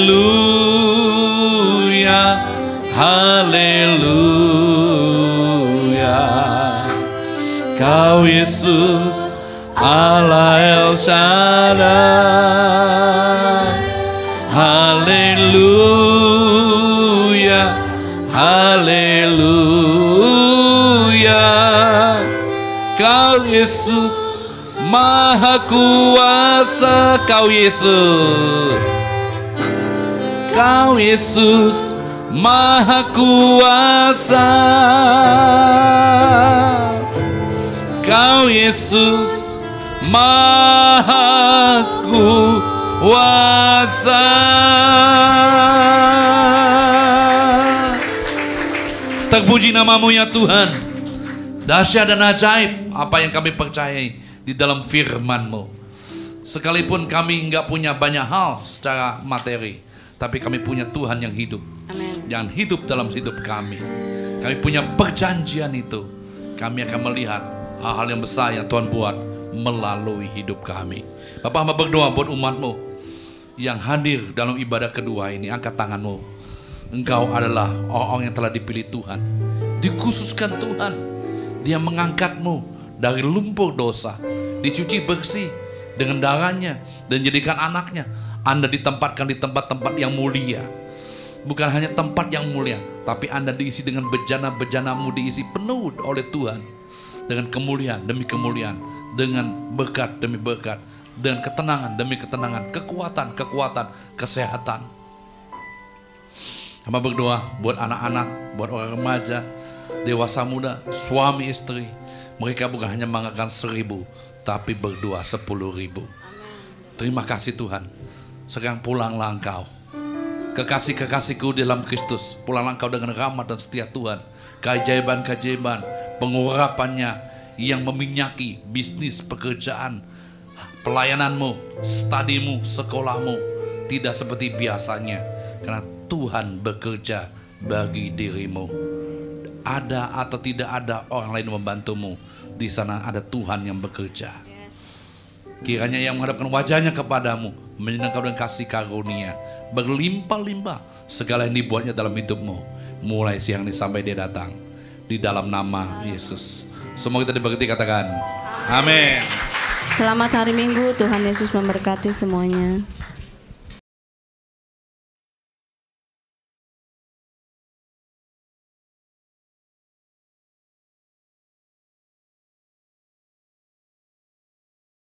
Speaker 2: haleluya. Kau Yesus Allah El Shaddai, haleluya, haleluya. Kau Yesus Maha Kuasa, Kau Yesus, Kau Yesus Maha Kuasa, Kau Yesus Maha Kuasa. Terpuji namamu ya Tuhan. Dahsyat dan ajaib apa yang kami percayai di dalam firman-Mu. Sekalipun kami enggak punya banyak hal secara materi, tapi kami punya Tuhan yang hidup.
Speaker 1: Amen.
Speaker 2: yang hidup dalam hidup kami. Kami punya perjanjian itu. Kami akan melihat hal-hal yang besar yang Tuhan buat melalui hidup kami. Bapak hamba berdoa buat umatmu yang hadir dalam ibadah kedua ini. Angkat tanganmu. Engkau adalah orang-orang yang telah dipilih Tuhan, dikhususkan Tuhan. Dia mengangkatmu dari lumpur dosa, dicuci bersih dengan darahnya dan jadikan anaknya. Anda ditempatkan di tempat-tempat yang mulia. Bukan hanya tempat yang mulia, tapi Anda diisi dengan bejana-bejanamu, diisi penuh oleh Tuhan. Dengan kemuliaan demi kemuliaan, dengan berkat demi berkat, dengan ketenangan demi ketenangan, kekuatan, kesehatan. Hamba berdoa buat anak-anak, buat orang remaja, dewasa muda, suami istri. Mereka bukan hanya mengangkat 1.000, tapi berdua 10.000. Terima kasih Tuhan. Sekarang pulanglah engkau. Kekasih-kekasihku dalam Kristus, pulanglah engkau dengan rahmat dan setia Tuhan. Keajaiban-keajaiban, pengurapannya yang meminyaki bisnis, pekerjaan, pelayananmu, studimu, sekolahmu. Tidak seperti biasanya, karena Tuhan bekerja bagi dirimu. Ada atau tidak ada orang lain membantumu, di sana ada Tuhan yang bekerja. Kiranya yang menghadapkan wajahnya kepadamu, menyenangkan dengan kasih karunia, berlimpah-limpah segala yang dibuatnya dalam hidupmu, mulai siang ini sampai dia datang. Di dalam nama Yesus. Semua kita diberkati, katakan amin.
Speaker 1: Selamat hari Minggu, Tuhan Yesus memberkati semuanya.